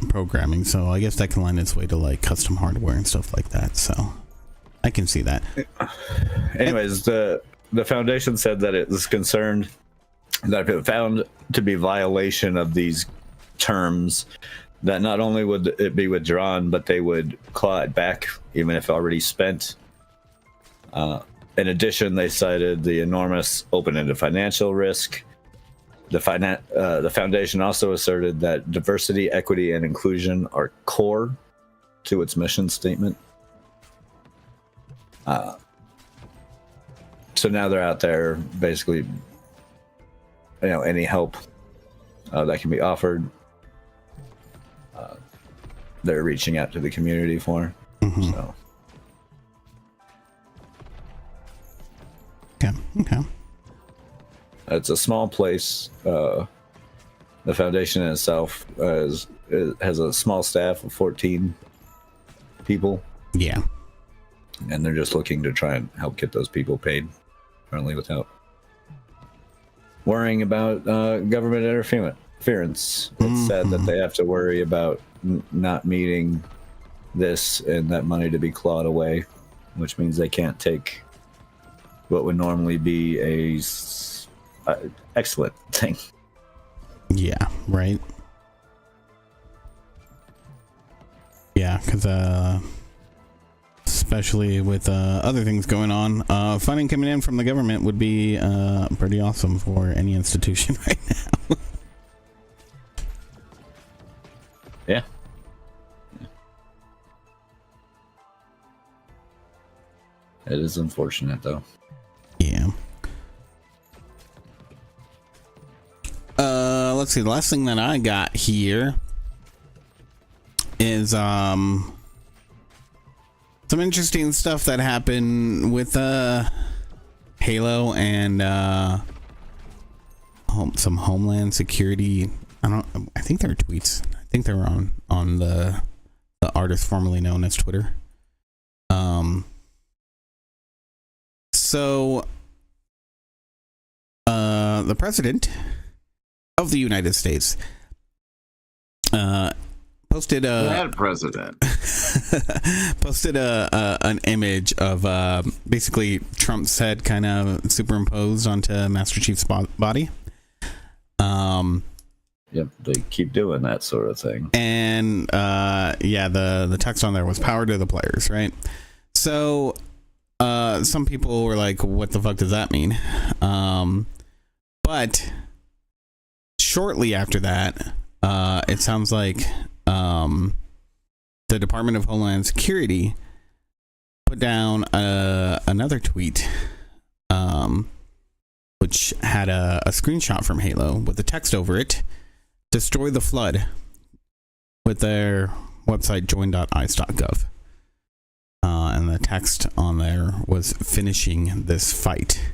programming. So I guess that can lend its way to like custom hardware and stuff like that. So I can see that. Anyways, the foundation said that it was concerned that if it found to be violation of these terms, that not only would it be withdrawn, but they would claw it back, even if already spent. In addition, they cited the enormous open-ended financial risk. The foundation also asserted that diversity, equity, and inclusion are core to its mission statement. So now they're out there, basically, any help that can be offered, they're reaching out to the community for. Mm-hmm. So. Okay. It's a small place. The foundation itself has a small staff of 14 people. Yeah. And they're just looking to try and help get those people paid, apparently without worrying about government interference. It's sad that they have to worry about not meeting this and that money to be clawed away, which means they can't take what would normally be a excellent thing. Yeah, right. Yeah, because especially with other things going on, funding coming in from the government would be pretty awesome for any institution right now. Yeah. It is unfortunate, though. Yeah. Let's see. The last thing that I got here is some interesting stuff that happened with Halo and some Homeland Security. I think they were tweets. I think they were on the artist formerly known as Twitter. So the president of the United States posted that president posted an image of basically Trump's head kind of superimposed onto Master Chief's body. Yep, they keep doing that sort of thing. And the text on there was "Power to the players," right? So some people were like, what the fuck does that mean? But shortly after that, it sounds like the Department of Homeland Security put down another tweet, which had a screenshot from Halo with the text over it: "Destroy the flood," with their website join.ice.gov. And the text on there was "finishing this fight."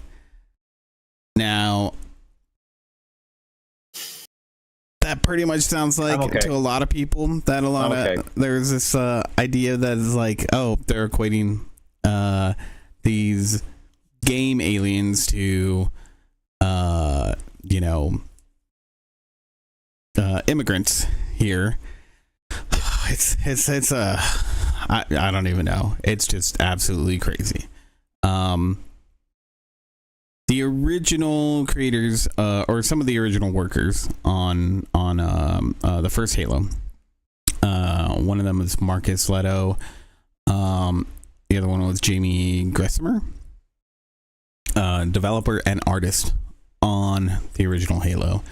Now, that pretty much sounds like to a lot of people that there's this idea that is like, oh, they're equating these game aliens to immigrants here. It's I don't even know. It's just absolutely crazy. The original creators, or some of the original workers on the first Halo, one of them was Marcus Leto. The other one was Jamie Gressimer, developer and artist on the original Halo,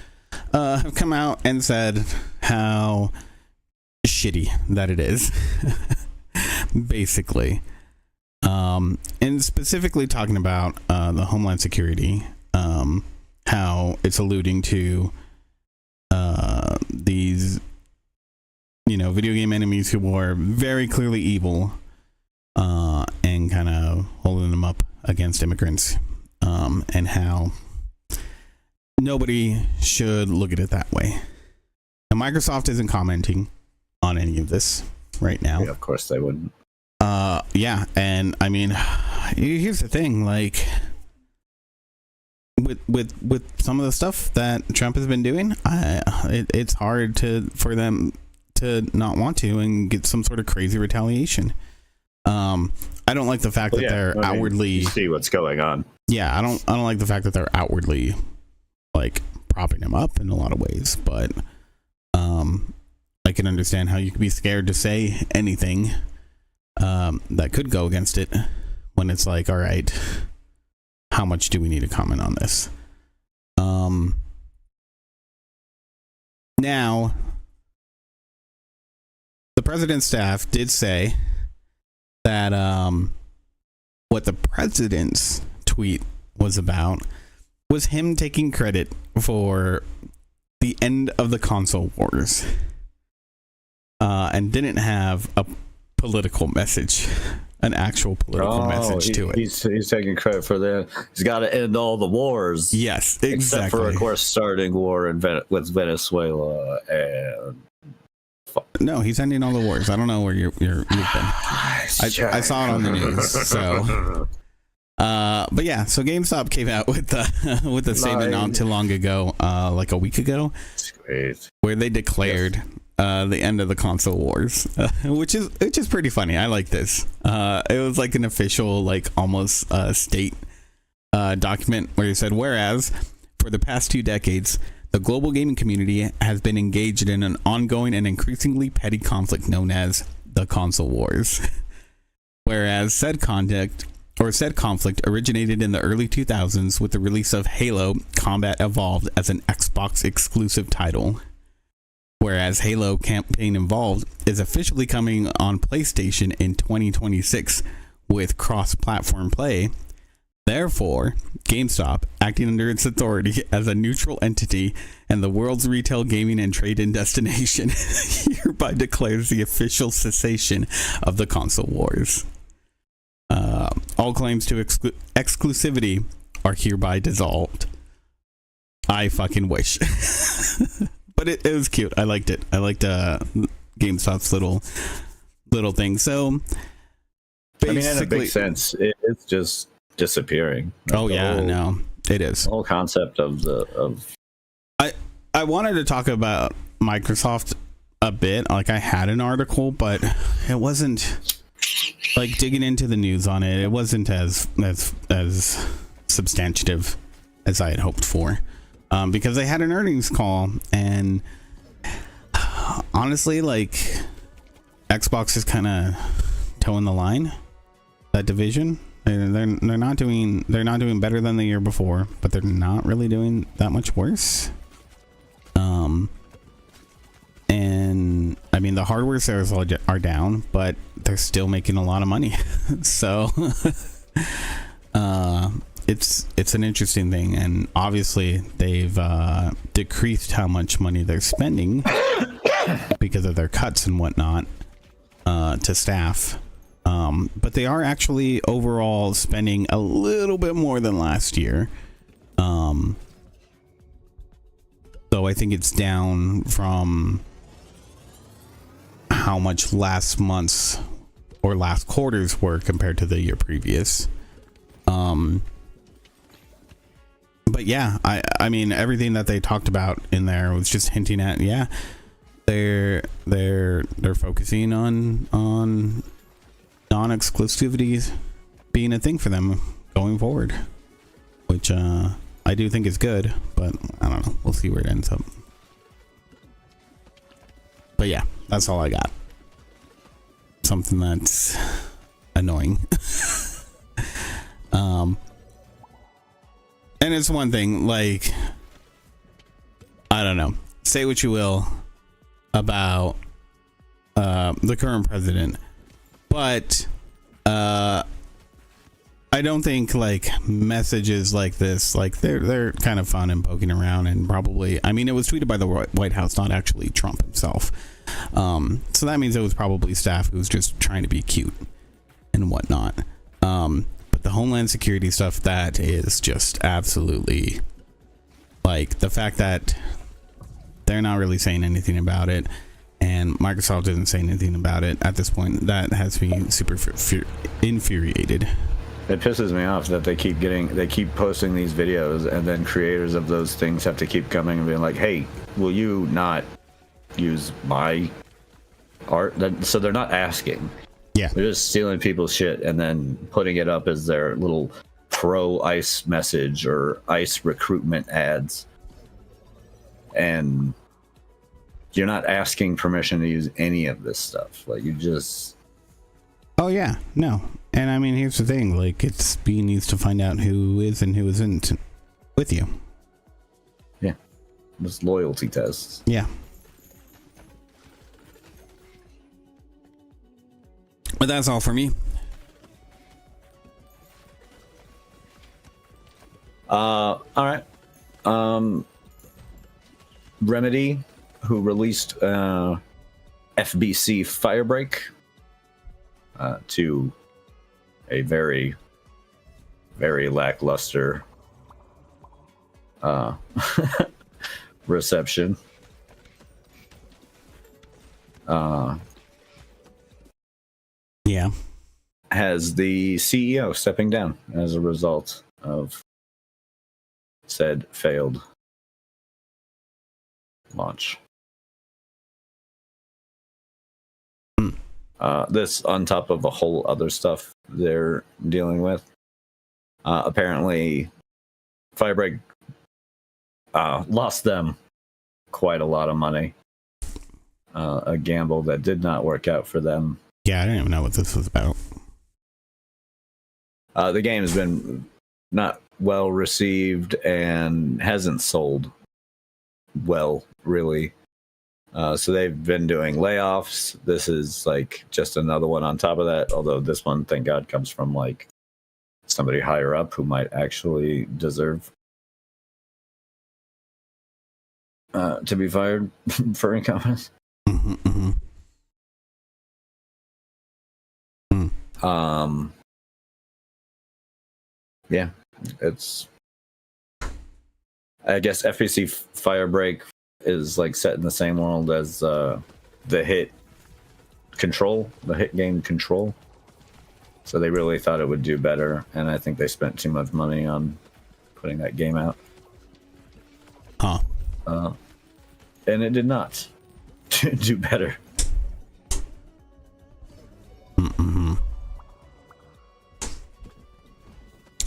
have come out and said how shitty that it is. Basically, and specifically talking about the Homeland Security, how it's alluding to these video game enemies who are very clearly evil, and kind of holding them up against immigrants, and how nobody should look at it that way. Now, Microsoft isn't commenting on any of this right now. Yeah, of course they wouldn't. Yeah, and I mean, here's the thing, like with some of the stuff that Trump has been doing, it's hard for them to not want to and get some sort of crazy retaliation. I don't like the fact that they're outwardly, you see what's going on. Yeah, I don't like the fact that they're outwardly like propping him up in a lot of ways, but I can understand how you could be scared to say anything that could go against it when it's like, all right, how much do we need to comment on this? Now, the president's staff did say that what the president's tweet was about was him taking credit for the end of the console wars, and didn't have a political message, an actual political message to it. He's taking credit for that. He's got to end all the wars. Yes, exactly. Except for, of course, starting war with Venezuela and. No, he's ending all the wars. I don't know where you've been. I saw it on the news. So, but yeah, so GameStop came out with the statement not too long ago, like a week ago, where they declared the end of the console wars, which is pretty funny. I like this. It was like an official, like almost state document where he said, whereas for the past 2 decades, the global gaming community has been engaged in an ongoing and increasingly petty conflict known as the console wars. Whereas said conflict originated in the early 2000s with the release of Halo Combat Evolved as an Xbox exclusive title. Whereas Halo Campaign Evolved is officially coming on PlayStation in 2026 with cross-platform play. Therefore, GameStop, acting under its authority as a neutral entity and the world's retail gaming and trade-in destination, hereby declares the official cessation of the console wars. All claims to exclusivity are hereby dissolved. I fucking wish. But it was cute. I liked it. I liked GameStop's little thing. So, I mean, in a big sense, it's just disappearing. Oh yeah, no, it is. The whole concept of I wanted to talk about Microsoft a bit. Like, I had an article, but it wasn't like digging into the news on it. It wasn't as substantive as I had hoped for, because they had an earnings call, and honestly, like, Xbox is kind of towing the line, that division. They're not doing better than the year before, but they're not really doing that much worse. And I mean, the hardware sales are down, but they're still making a lot of money. So it's an interesting thing, and obviously they've decreased how much money they're spending because of their cuts and whatnot to staff. But they are actually overall spending a little bit more than last year. So I think it's down from how much last month's or last quarter's were compared to the year previous. But yeah, I mean, everything that they talked about in there was just hinting at, yeah, they're focusing on non-exclusivity being a thing for them going forward, which I do think is good, but I don't know, we'll see where it ends up. But yeah, that's all I got. Something that's annoying. And it's one thing, like, I don't know, say what you will about the current president, but I don't think, like, messages like this, like, they're kind of fun and poking around, and probably, I mean, it was tweeted by the White House, not actually Trump himself. So that means it was probably staff who was just trying to be cute and whatnot. But the Homeland Security stuff, that is just absolutely, like, the fact that they're not really saying anything about it, and Microsoft didn't say anything about it at this point. That has me super infuriated. It pisses me off that they keep posting these videos, and then creators of those things have to keep coming and being like, "Hey, will you not use my art?" So they're not asking. Yeah, they're just stealing people's shit and then putting it up as their little pro ICE message or ICE recruitment ads. And you're not asking permission to use any of this stuff. Like, you just... Oh, yeah. No. And I mean, here's the thing. Like, B needs to find out who is and who isn't with you. Yeah. Just loyalty tests. Yeah. But that's all for me. All right. Remedy, who released FBC Firebreak to a very, very lackluster reception. Yeah. Has the CEO stepping down as a result of said failed launch. This on top of a whole other stuff they're dealing with. Apparently, Firebreak lost them quite a lot of money. A gamble that did not work out for them. Yeah, I didn't even know what this was about. The game has been not well received and hasn't sold well, really. So they've been doing layoffs. This is like just another one on top of that. Although this one, thank God, comes from like somebody higher up who might actually deserve to be fired for incompetence. Yeah, it's. I guess FBC Firebreak is like set in the same world as the hit game Control. So they really thought it would do better, and I think they spent too much money on putting that game out. Huh. And it did not do better.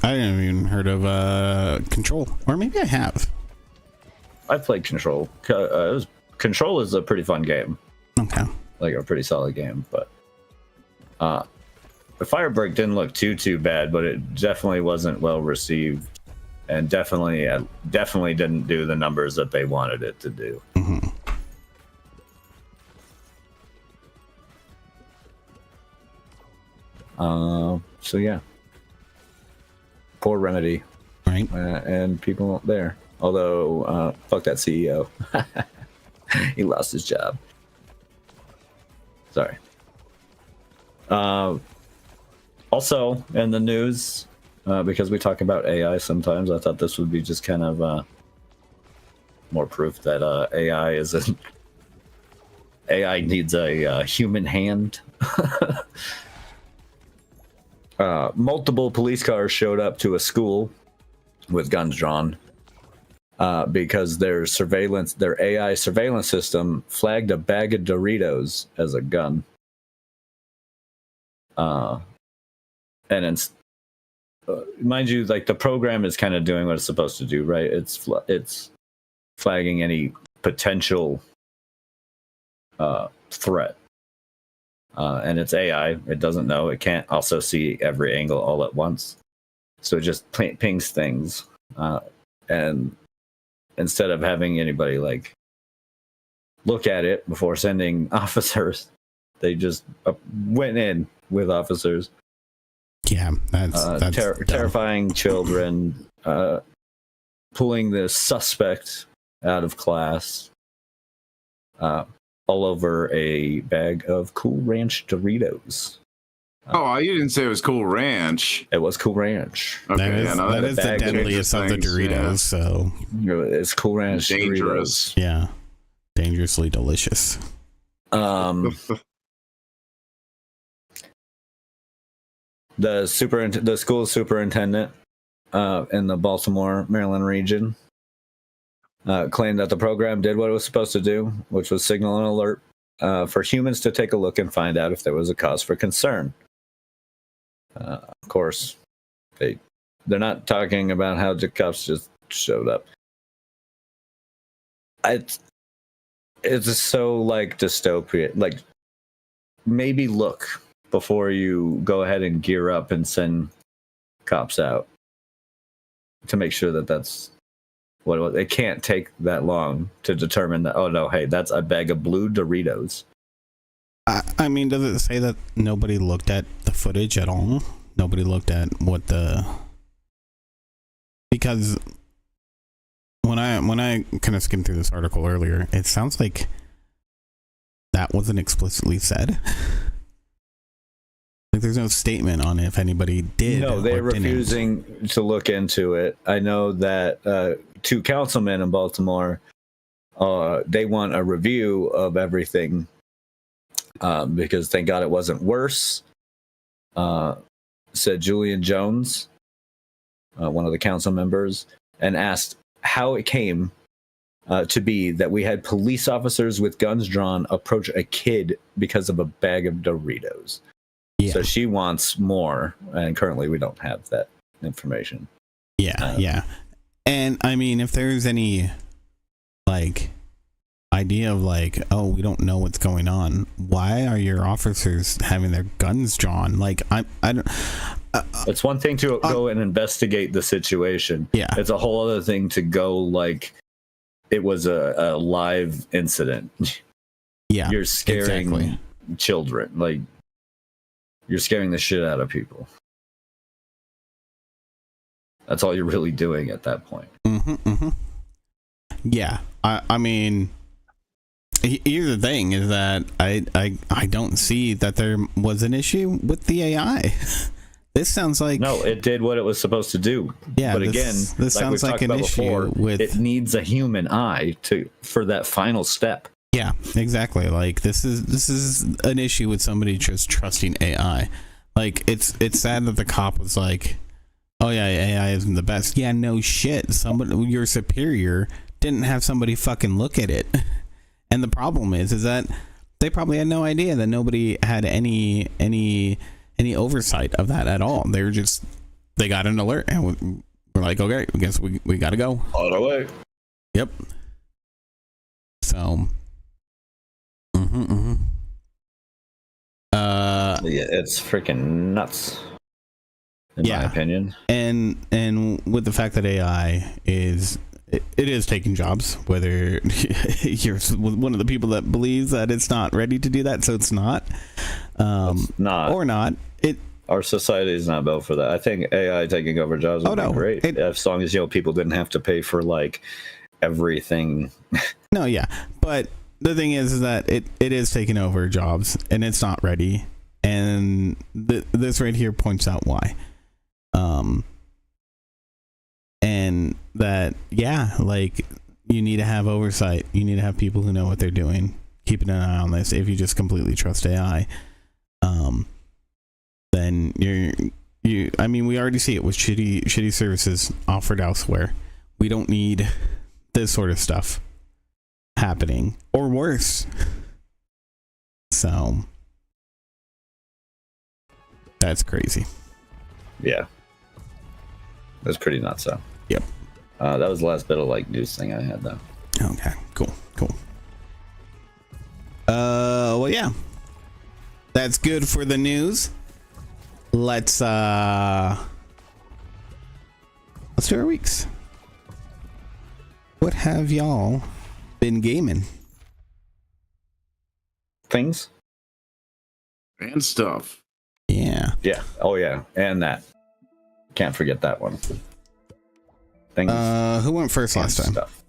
I haven't even heard of Control, or maybe I have. I played Control. Control is a pretty fun game. Okay. Like a pretty solid game, but the Firebreak didn't look too bad, but it definitely wasn't well received, and definitely didn't do the numbers that they wanted it to do. So yeah, poor Remedy, right? And people there. Although, fuck that CEO. He lost his job. Sorry. Also, in the news, because we talk about AI sometimes, I thought this would be just kind of more proof that AI isn't. AI needs a human hand. Multiple police cars showed up to a school with guns drawn. Because their AI surveillance system flagged a bag of Doritos as a gun. And mind you, like the program is kind of doing what it's supposed to do, right? It's flagging any potential threat. And it's AI. It doesn't know. It can't also see every angle all at once. So it just pings things. And instead of having anybody like look at it before sending officers, they just went in with officers. Yeah, that's terrifying children, pulling the suspect out of class, all over a bag of Cool Ranch Doritos. Oh, you didn't say it was Cool Ranch. It was Cool Ranch. Okay, that is the deadliest of the Doritos. Yeah. So it's Cool Ranch. Dangerous. Doritos. Yeah, dangerously delicious. The school superintendent in the Baltimore, Maryland region claimed that the program did what it was supposed to do, which was signal an alert for humans to take a look and find out if there was a cause for concern. Of course, they're not talking about how the cops just showed up. It's so like dystopia. Like, maybe look before you go ahead and gear up and send cops out to make sure that that's what it was. It can't take that long to determine that, oh no, hey, that's a bag of blue Doritos. I mean, does it say that nobody looked at the footage at all? Nobody looked at what because when I kind of skimmed through this article earlier, it sounds like that wasn't explicitly said. Like, there's no statement on if anybody did. No, they're refusing to look into it. I know that 2 councilmen in Baltimore, they want a review of everything because thank God it wasn't worse. Said Julian Jones, one of the council members, and asked how it came to be that we had police officers with guns drawn approach a kid because of a bag of Doritos. Yeah. So she wants more, and currently we don't have that information. Yeah. And I mean, if there's any like idea of like, oh, we don't know what's going on, why are your officers having their guns drawn? Like, I don't. It's one thing to go and investigate the situation. Yeah, it's a whole other thing to go like it was a live incident. Yeah, you're scaring children. Like, you're scaring the shit out of people. That's all you're really doing at that point. Yeah, I mean, here's the thing: is that I don't see that there was an issue with the AI. This sounds like no, it did what it was supposed to do. Yeah, but again, this sounds like an issue with it needs a human eye for that final step. Yeah, exactly. Like, this is an issue with somebody just trusting AI. Like, it's sad that the cop was like, oh yeah, AI isn't the best. Yeah, no shit. Somebody, your superior, didn't have somebody fucking look at it. And the problem is that they probably had no idea that nobody had any oversight of that at all. They got an alert and we're like, okay, I guess we gotta go. On our way. Yep. So yeah, it's freaking nuts, in my opinion. And with the fact that AI is taking jobs, whether you're one of the people that believes that it's not ready to do that, so it's not. It's not. Or not. Our society is not built for that. I think AI taking over jobs would be great. As long as, people didn't have to pay for like everything. No, yeah. But the thing is that it is taking over jobs and it's not ready. And this right here points out why. And that, yeah, like, you need to have oversight. You need to have people who know what they're doing, keeping an eye on this. If you just completely trust AI, then I mean, we already see it with shitty services offered elsewhere. We don't need this sort of stuff happening, or worse. So that's crazy. Yeah, that's pretty nuts. So yep. That was the last bit of like news thing I had though. Okay, cool. Well, yeah, that's good for the news. Let's do our weeks. What have y'all been gaming? Things and stuff. Yeah. Oh yeah, and that. Can't forget that one. Things. Who went first last time? Stuff.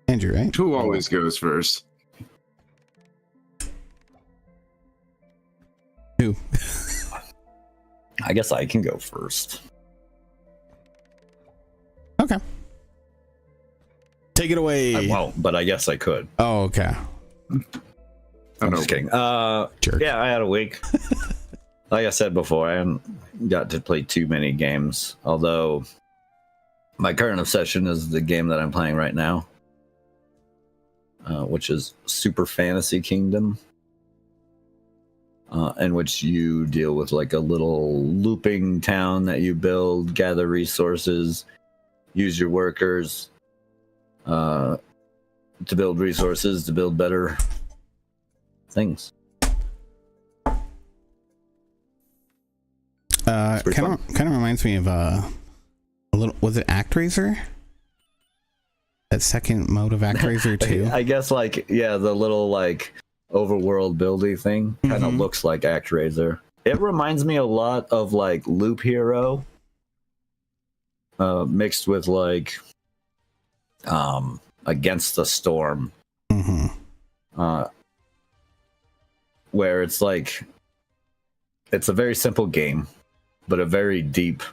Andrew, right? Who always goes first? Who? I guess I can go first. Okay. Take it away. I won't, but I guess I could. Oh, okay. I'm just kidding. Yeah, I had a week. Like I said before, I haven't got to play too many games. Although my current obsession is the game that I'm playing right now, which is Super Fantasy Kingdom, in which you deal with like a little looping town that you build, gather resources, use your workers to build resources to build better things. Kind of reminds me of a little. Was it ActRaiser? That second mode of ActRaiser 2. I guess the little like overworld buildy thing kind of looks like ActRaiser. It reminds me a lot of like Loop Hero, mixed with like Against the Storm, where it's like it's a very simple game, but a very deep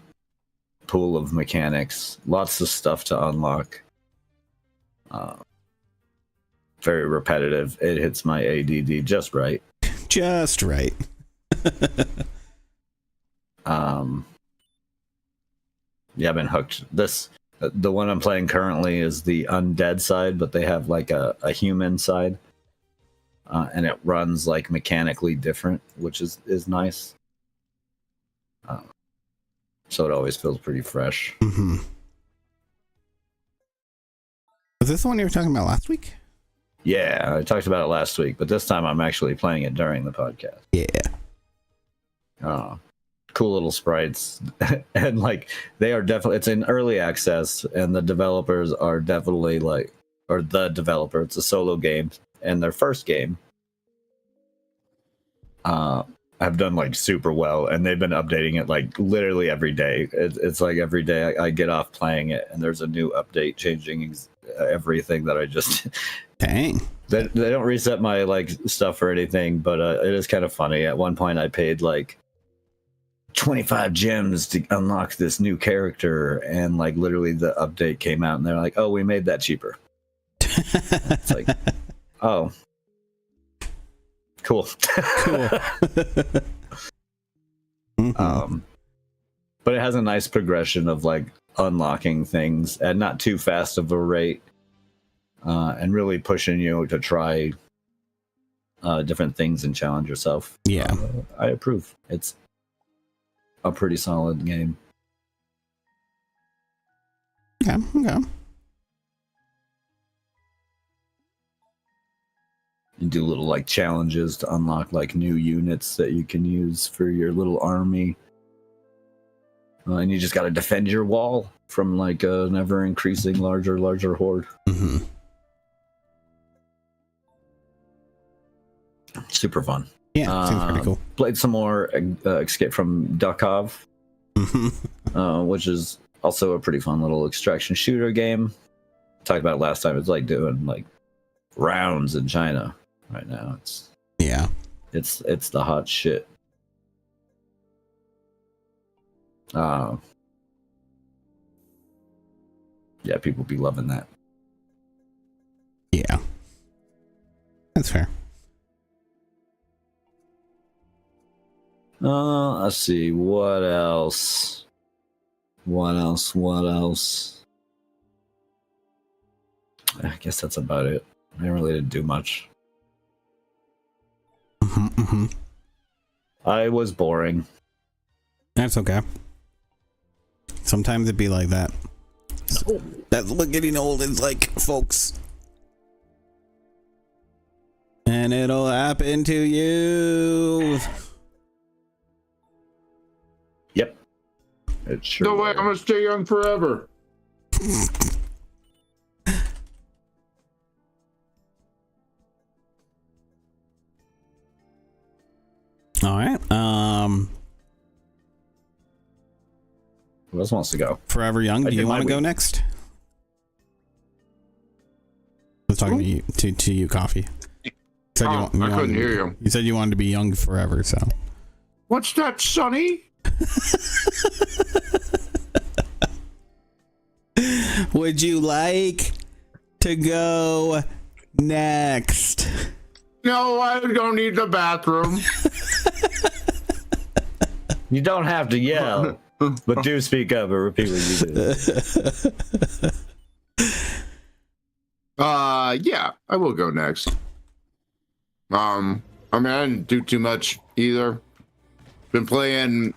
pool of mechanics, lots of stuff to unlock. Very repetitive. It hits my ADD just right. Just right. Yeah, I've been hooked. The one I'm playing currently is the undead side, but they have like a human side, and it runs like mechanically different, which is nice. So it always feels pretty fresh. Was this the one you were talking about last week? Yeah, I talked about it last week, but this time I'm actually playing it during the podcast. Yeah. Cool little sprites. And like they are definitely, it's in early access, and the developers are definitely it's a solo game, and their first game have done like super well, and they've been updating it like literally every day. It's like every day I get off playing it and there's a new update changing everything that I just dang. They don't reset my like stuff or anything, but it is kind of funny. At one point I paid like 25 gems to unlock this new character, and like literally the update came out and they're like, oh, we made that cheaper. It's like, oh, cool. But it has a nice progression of like unlocking things at not too fast of a rate, and really pushing you to try different things and challenge yourself. Yeah, I approve. It's a pretty solid game. Okay. You do little like challenges to unlock like new units that you can use for your little army, and you just got to defend your wall from like a never increasing larger horde. Super fun. Yeah, seems pretty cool. Played some more Escape from Duckov, which is also a pretty fun little extraction shooter game. Talked about it last time. It's like doing like rounds in China right now. It's the hot shit. Yeah, people be loving that. Yeah, that's fair. Let's see, what else? I guess that's about it. I didn't really do much. I was boring. That's okay. Sometimes it'd be like that. That's what getting old is like, folks. And it'll happen to you. Yep. It sure no way, I'm gonna stay young forever. All right. Who else wants to go? Forever Young. Do you want to go next? I was talking to you, Coffee. I couldn't hear you. You said you wanted to be young forever, so. What's that, Sonny? Would you like to go next? No, I don't need the bathroom. You don't have to yell, but do speak up and repeat what you do. Yeah, I will go next. I mean, I didn't do too much either. Been playing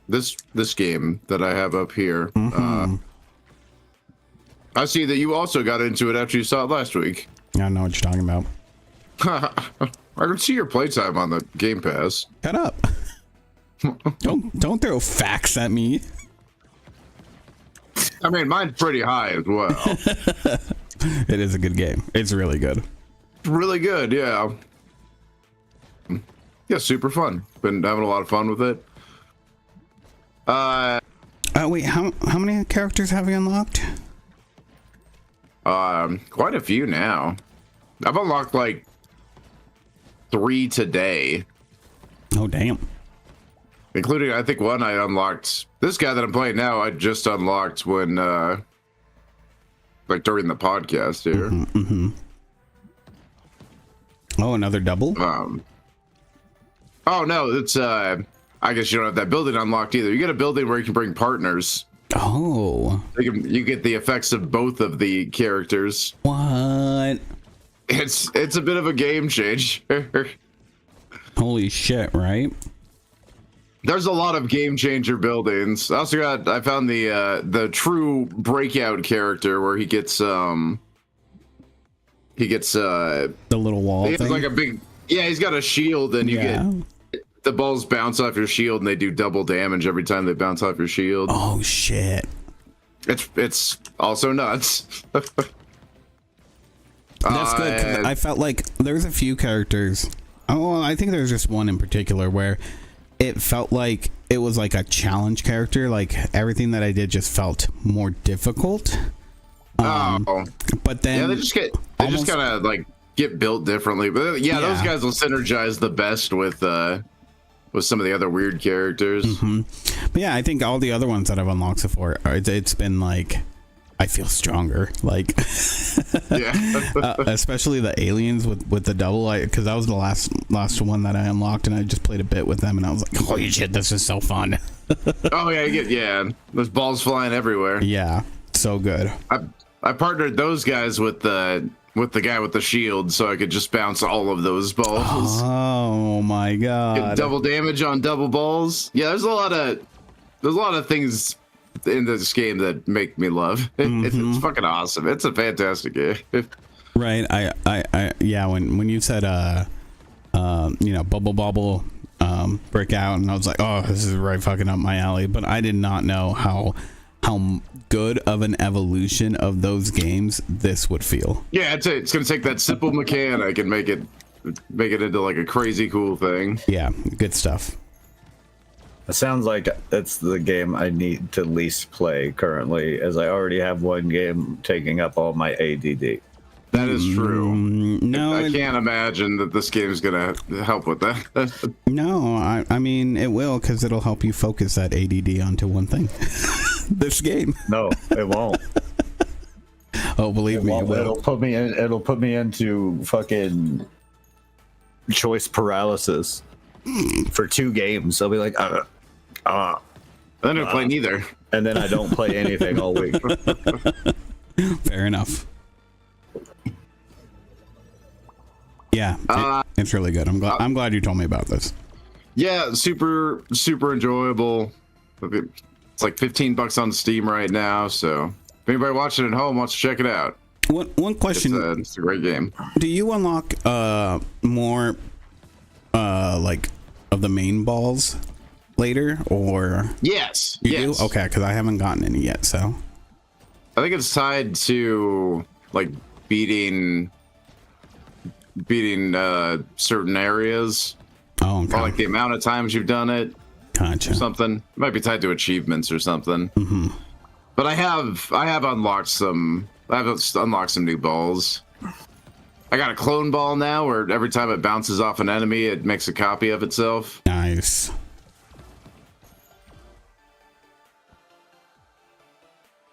this game that I have up here. I see that you also got into it after you saw it last week. I don't know what you're talking about. I can see your playtime on the Game Pass. Shut up. Don't throw facts at me. I mean, mine's pretty high as well. It is a good game. It's really good. Really good, yeah. Yeah, super fun. Been having a lot of fun with it. Wait, how many characters have you unlocked? Quite a few now. I've unlocked like 3 today. Oh, damn. Including, I think, one I unlocked. This guy that I'm playing now, I just unlocked when, like during the podcast here. Oh, another double? Oh no, it's I guess you don't have that building unlocked either. You get a building where you can bring partners. Oh. You get the effects of both of the characters. What? It's a bit of a game change. Holy shit, right? There's a lot of game changer buildings. I found the true breakout character where he gets the little wall he has thing? like a big, yeah, he's got a shield and you get the balls bounce off your shield and they do double damage every time they bounce off your shield. Oh shit. It's also nuts. That's good, 'cause I felt like there's a few characters. Oh, I think there's just one in particular where it felt like it was like a challenge character. Like everything that I did just felt more difficult. But then yeah, they just kind of like get built differently. But yeah, those guys will synergize the best with some of the other weird characters. But yeah, I think all the other ones that I've unlocked so far, it's been like I feel stronger, like especially the aliens with the double, because that was the last one that I unlocked, and I just played a bit with them, and I was like, holy shit, this is so fun. Oh yeah, there's balls flying everywhere. Yeah, so good. I partnered those guys with the guy with the shield, so I could just bounce all of those balls. Oh my god! Get double damage on double balls. Yeah, there's a lot of things in this game that make me love. It's fucking awesome. It's a fantastic game. Right. I yeah. When you said bubble break out, and I was like, oh, this is right fucking up my alley. But I did not know how good of an evolution of those games this would feel. Yeah, it's gonna take that simple mechanic and make it into like a crazy cool thing. Yeah, good stuff. It sounds like it's the game I need to least play currently, as I already have one game taking up all my ADD. That is true. No, I can't imagine that this game is gonna help with that. No, I mean it will, because it'll help you focus that ADD onto one thing. This game. No, it won't. Oh, believe me, it will. It'll put me into fucking choice paralysis for 2 games. I'll be like, I don't play neither, and then I don't play anything all week. Fair enough. Yeah, it's really good. I'm glad you told me about this. Yeah, super enjoyable. It's like $15 on Steam right now, so if anybody watching at home wants to check it out. One question. It's a great game. Do you unlock more like of the main balls later, or yes, you do? Okay, because I haven't gotten any yet, so I think it's tied to like beating certain areas. Oh, okay. Or like the amount of times you've done it. Gotcha. Or something. It might be tied to achievements or something. But I have unlocked some. New balls. I got a clone ball now, where every time it bounces off an enemy, it makes a copy of itself. Nice.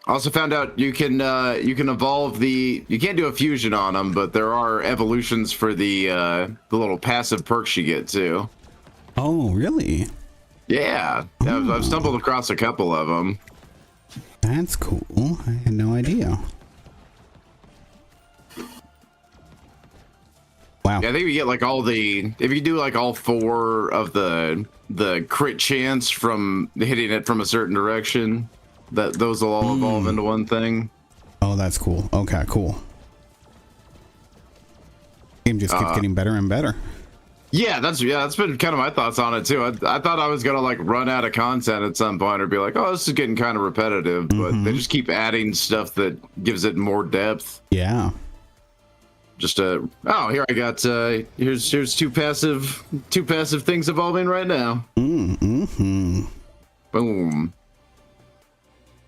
Also found out you can evolve you can't do a fusion on them, but there are evolutions for the little passive perks you get too. Oh, really? Yeah, I've stumbled across a couple of them. That's cool. I had no idea. Wow. Yeah, I think you get like if you do like all 4 of the crit chance from hitting it from a certain direction, those will all evolve into one thing. Oh, that's cool. Okay, cool. Game just keeps getting better and better. Yeah, that's been kind of my thoughts on it too. I thought I was gonna like run out of content at some point or be like, oh, this is getting kind of repetitive, but they just keep adding stuff that gives it more depth. Yeah. Just here I got here's two passive things evolving right now. Boom.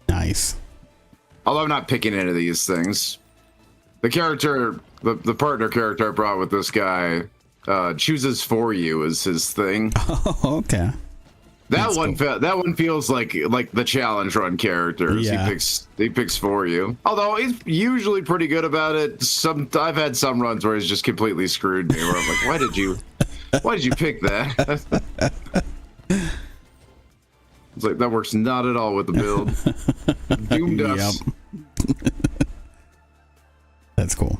Nice. Although I'm not picking any of these things. The character, the partner character I brought with this guy, chooses for you is his thing. Oh, okay. That one feels like the challenge run characters. Yeah. He picks for you. Although he's usually pretty good about it. I've had some runs where he's just completely screwed me. Where I'm like, why did you pick that? It's like that works not at all with the build. Doomed us. Yep. That's cool.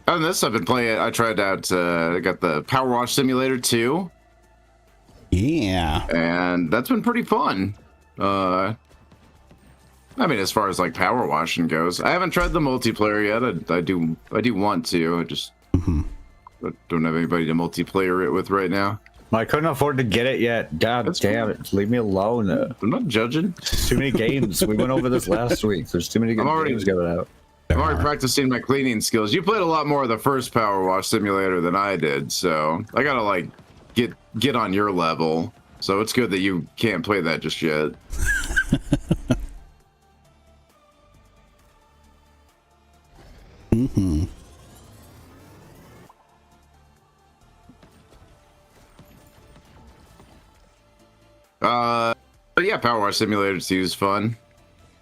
Other than this, I've been playing. I tried out. I got the Power Wash Simulator 2. Yeah. And that's been pretty fun. I mean, as far as like power washing goes, I haven't tried the multiplayer yet. I do want to. I just don't have anybody to multiplayer it with right now. I couldn't afford to get it yet. God damn it! Leave me alone. I'm not judging. There's too many games. We went over this last week. There's too many games going out. I'm already practicing my cleaning skills. You played a lot more of the first Power Wash Simulator than I did, so I gotta like get on your level. So it's good that you can't play that just yet. But yeah, Power Wash Simulator 2 is fun.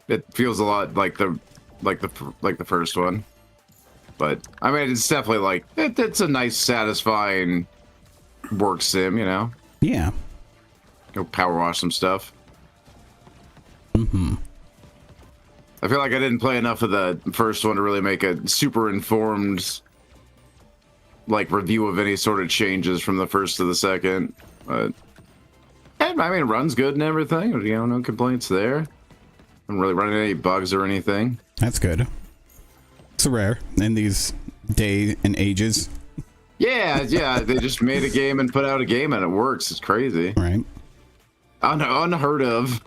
It feels a lot like the first one. But I mean, it's definitely like it's a nice, satisfying work sim, you know. Yeah. Go power wash some stuff. I feel like I didn't play enough of the first one to really make a super informed like review of any sort of changes from the first to the second. But I mean, it runs good and everything. You know, no complaints there. I'm really running any bugs or anything. That's good. It's rare in these day and ages. Yeah. They just made a game and put out a game and it works. It's crazy. Right. Unheard of.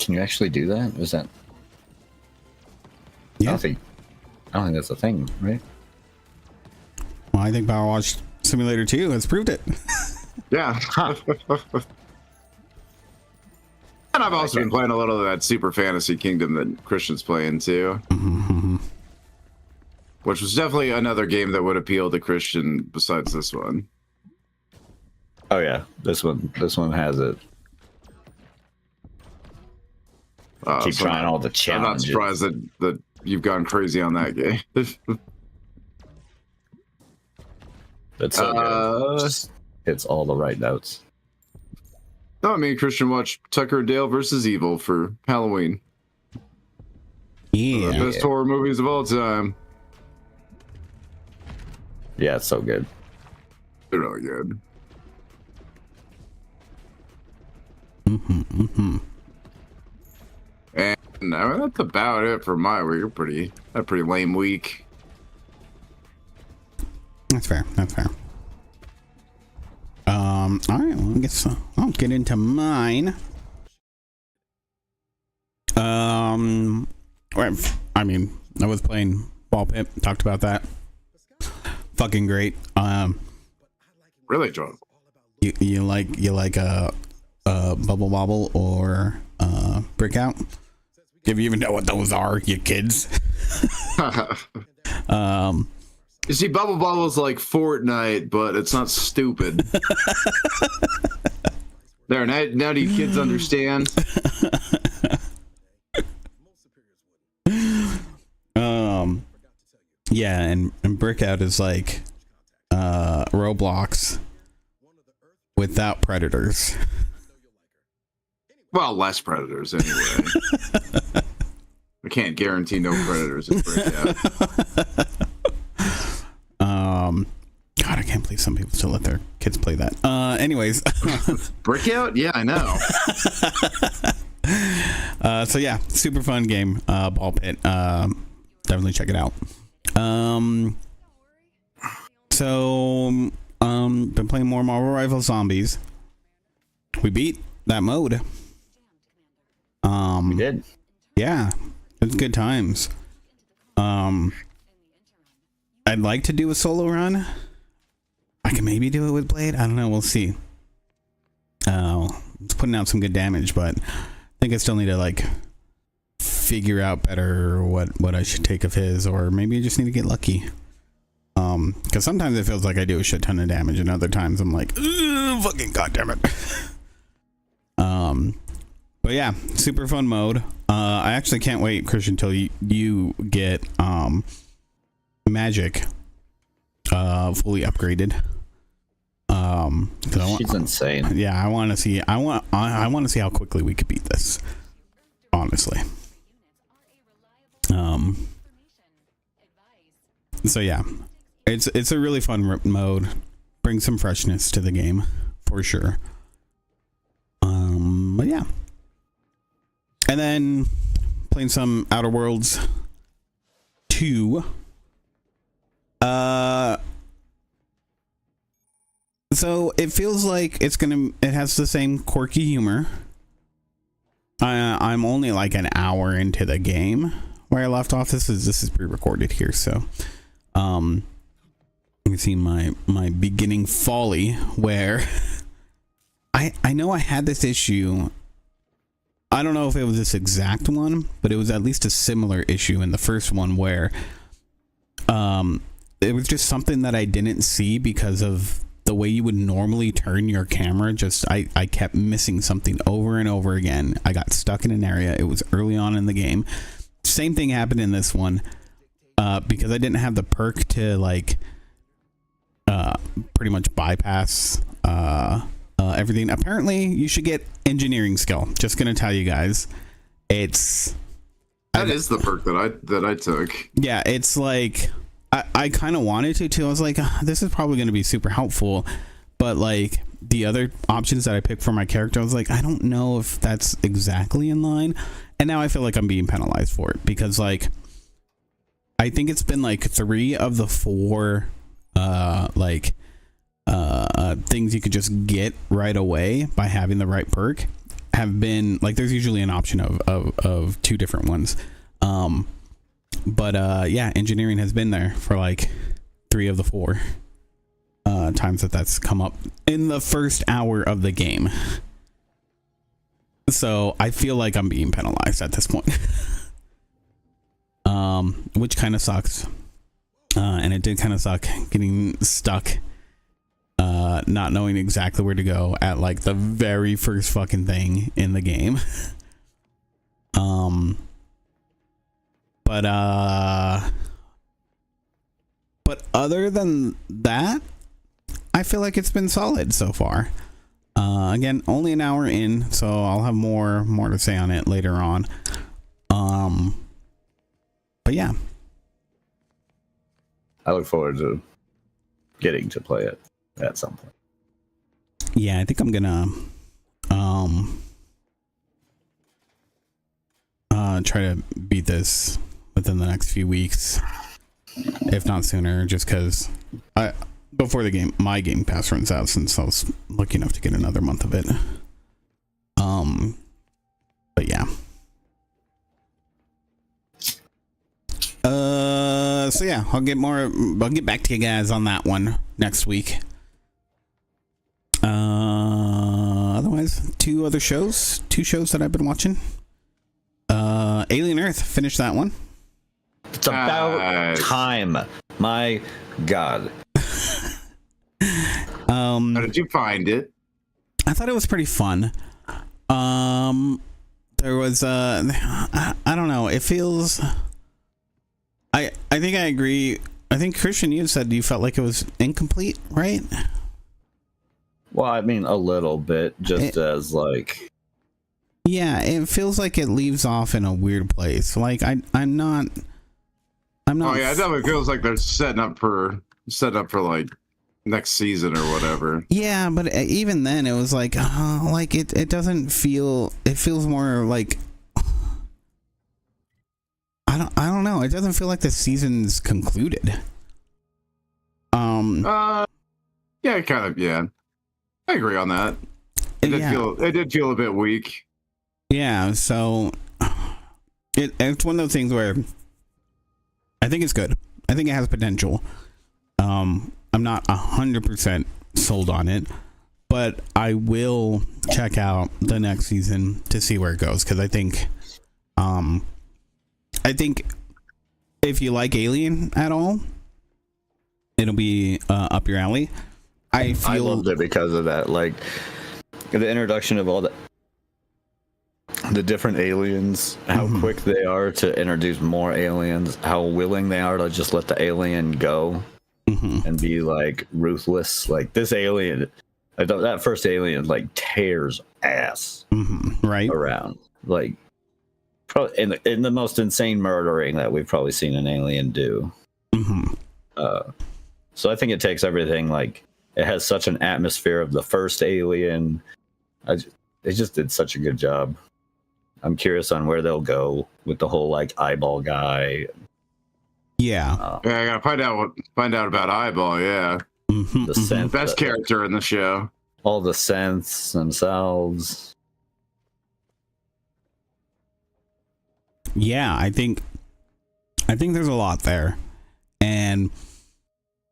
Can you actually do that? Is that? Yeah. I don't think that's a thing, right? Well, I think Power Wash Simulator 2 has proved it. Yeah. And I've also been playing a little of that Super Fantasy Kingdom that Christian's playing too. Which was definitely another game that would appeal to Christian besides this one. Oh yeah, this one has it. Keep trying all the challenges. I'm not surprised that you've gone crazy on that game. That's so good. Just hits all the right notes. No, me and Christian watched Tucker and Dale versus Evil for Halloween. Yeah. One of the best horror movies of all time. Yeah, it's so good. They're really good. And I mean, that's about it for my week. A pretty lame week. That's fair. All right, well, I guess I'll get into mine. I mean, I was playing Ball Pit, talked about that. Fucking great. Really enjoyable. You like Bubble Bobble or Brick Out? If you even know what those are, you kids. You see, Bubble Bobble is like Fortnite, but it's not stupid. There, now do you kids understand? Yeah, and Brickout is like Roblox without predators. Well, less predators anyway. I can't guarantee no predators in Brickout. God, I can't believe some people still let their kids play that. Anyways. Brickout? Yeah, I know. So yeah, super fun game. Ball Pit. Definitely check it out. Been playing more Marvel Rivals Zombies. We beat that mode. We did. Yeah, it's good times. I'd like to do a solo run. I can maybe do it with Blade. I don't know. We'll see. It's putting out some good damage, but I think I still need to like figure out better what I should take of his, or maybe I just need to get lucky. Because sometimes it feels like I do a shit ton of damage, and other times I'm like, fucking goddamn it. But yeah, super fun mode. I actually can't wait, Christian, until you get Magic fully upgraded. She's insane. Yeah, I want to see how quickly we could beat this. Honestly. So yeah, it's a really fun mode. Brings some freshness to the game for sure. But yeah, and then playing some Outer Worlds 2. So it feels like it has the same quirky humor. I'm only like an hour into the game where I left off. This is pre-recorded here, so you can see my beginning folly where I know I had this issue. I don't know if it was this exact one, but it was at least a similar issue in the first one where it was just something that I didn't see because of the way you would normally turn your camera. Just I kept missing something over and over again. I got stuck in an area. It was early on in the game. Same thing happened in this one because I didn't have the perk to like pretty much bypass everything. Apparently you should get engineering skill. Just gonna tell you guys, that is the perk that I took. Yeah, it's like I kind of wanted to too. I was like, this is probably going to be super helpful, but like the other options that I picked for my character, I was like, I don't know if that's exactly in line. And now I feel like I'm being penalized for it because like I think it's been like 3 of the 4 things you could just get right away by having the right perk have been like, there's usually an option of 2 different ones. But yeah, engineering has been there for like 3 of the 4 times that's come up in the first hour of the game. So I feel like I'm being penalized at this point. Which kind of sucks. And it did kind of suck getting stuck, not knowing exactly where to go at like the very first fucking thing in the game. But other than that, I feel like it's been solid so far. Again, only an hour in, so I'll have more to say on it later on. But yeah, I look forward to getting to play it at some point. Yeah, I think I'm gonna try to beat this within the next few weeks, if not sooner, just because before my game pass runs out, since I was lucky enough to get another month of it. But yeah. So yeah, I'll get back to you guys on that one next week. Otherwise, 2 shows that I've been watching. Alien Earth, finished that one. It's about time. My God. How did you find it? I thought it was pretty fun. There was I don't know. It feels. I think I agree. I think Christian, you said you felt like it was incomplete, right? Well, I mean, a little bit, as like. Yeah, it feels like it leaves off in a weird place. Like I'm not. Oh yeah, it definitely feels like they're setting up for like next season or whatever. Yeah, but even then, it was like it doesn't feel. It feels more like. I don't know. It doesn't feel like the season's concluded. Yeah, kind of. Yeah, I agree on that. It did feel a bit weak. Yeah, so it's one of those things where I think it's good. I think it has potential. I'm not 100% sold on it, but I will check out the next season to see where it goes, because I think if you like Alien at all, it'll be up your alley. I loved it because of that, like the introduction of all the different aliens, how quick they are to introduce more aliens, how willing they are to just let the alien go and be like ruthless. Like this alien, that first alien like tears ass right around, like probably in the most insane murdering that we've probably seen an alien do. So I think it takes everything, like it has such an atmosphere of the first Alien. They just did such a good job. I'm curious on where they'll go with the whole like eyeball guy. Yeah. Yeah, I gotta find out about Eyeball. Yeah. The synth, best character in the show. All the synths themselves. Yeah, I think there's a lot there, and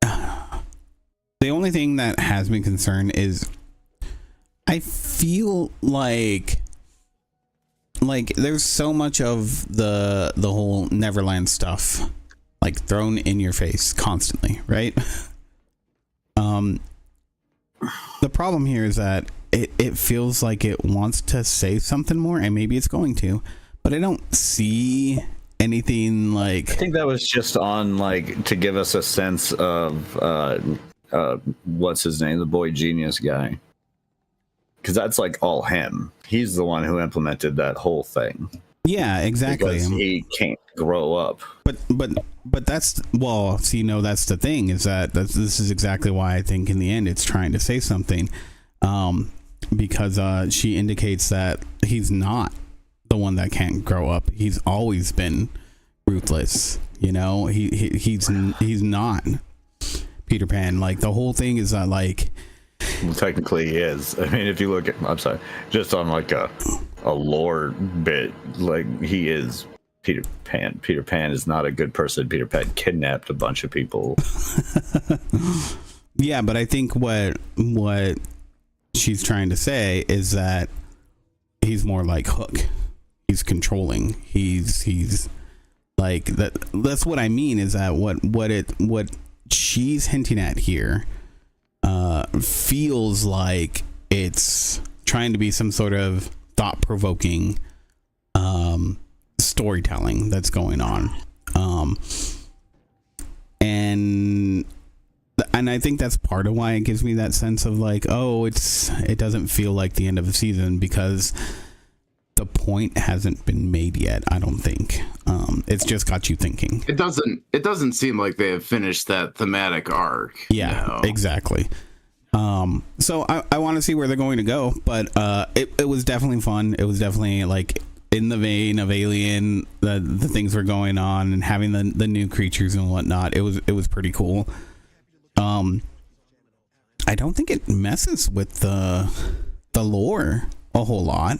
the only thing that has me concerned is I feel like there's so much of the whole Neverland stuff like thrown in your face constantly, right? The problem here is that it feels like it wants to say something more, and maybe it's going to, but I don't see anything like. I think that was just on like to give us a sense of what's his name, the Boy Genius guy, because that's like all him. He's the one who implemented that whole thing. Yeah, exactly. Because he can't grow up. But that's, well, so that's the thing, is that this is exactly why I think in the end it's trying to say something, because she indicates that he's not the one that can't grow up. He's always been ruthless. He's not Peter Pan. Like the whole thing is that like. Well, technically he is. I mean, if you look at, I'm sorry, just on like a lore bit, like he is Peter Pan. Peter Pan is not a good person. Peter Pan kidnapped a bunch of people. Yeah, but I think what she's trying to say is that he's more like Hook. He's controlling. He's like that. That's what I mean, is that what she's hinting at here feels like it's trying to be some sort of thought-provoking storytelling that's going on, and I think that's part of why it gives me that sense of like, oh, it doesn't feel like the end of the season, because the point hasn't been made yet. I don't think it's just got you thinking. It doesn't seem like they have finished that thematic arc. Yeah, exactly. So I want to see where they're going to go, but it was definitely fun. It was definitely like in the vein of Alien, the things were going on and having the new creatures and whatnot. It was pretty cool. I don't think it messes with the lore a whole lot,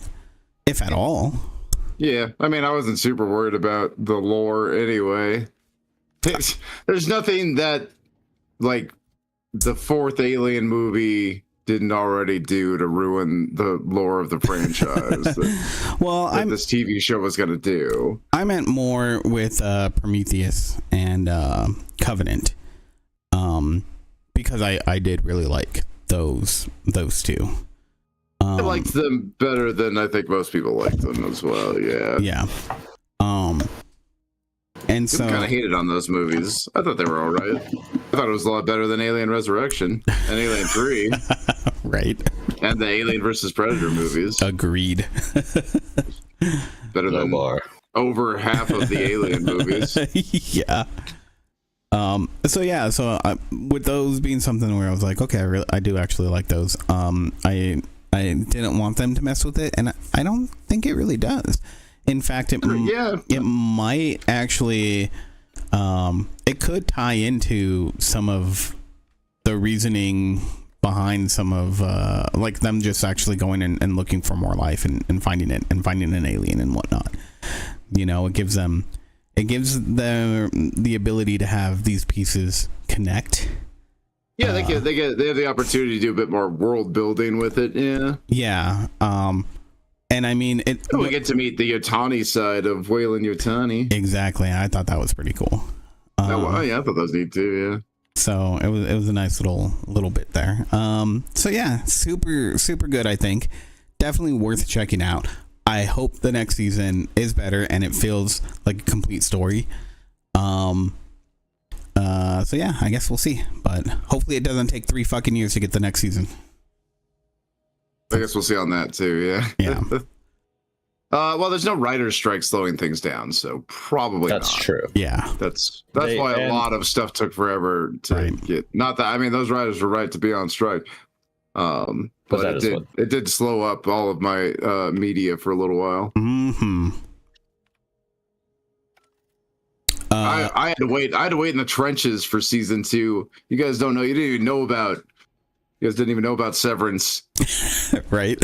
if at all. Yeah, I mean, I wasn't super worried about the lore anyway. There's nothing that like the fourth Alien movie didn't already do to ruin the lore of the franchise. that this TV show was going to do. I meant more with Prometheus and Covenant, because I did really like those two. liked them better than I think most people liked them as well. Yeah. Yeah. And so kind of hated on those movies. I thought they were all right. I thought it was a lot better than Alien Resurrection and Alien 3. Right. And the Alien versus Predator movies. Agreed. Better than over half of the Alien movies. Yeah. So with those being something where I was like, okay, I do actually like those. I didn't want them to mess with it, and I don't think it really does. In fact, it might actually, it could tie into some of the reasoning behind some of like them just actually going and looking for more life and finding it and finding an alien and whatnot. You know, it gives them the ability to have these pieces connect. Yeah, they have the opportunity to do a bit more world building with it. Yeah. Yeah. And I mean, we get to meet the Yutani side of Weyland Yutani. Exactly. I thought that was pretty cool. Yeah, I thought that was neat too. Yeah. So it was a nice little bit there. So yeah, super good. I think definitely worth checking out. I hope the next season is better and it feels like a complete story. So yeah, I guess we'll see. But hopefully it doesn't take 3 fucking years to get the next season. I guess we'll see on that too. Yeah. Yeah. Well, there's no writer's strike slowing things down, so probably that's not. true. Yeah. That's why a lot of stuff took forever to get. Not that, I mean, those writers were right to be on strike. But it did slow up all of my media for a little while. Mm-hmm. I had to wait. I had to wait in the trenches for season 2. You guys don't know. You didn't even know about Severance. Right.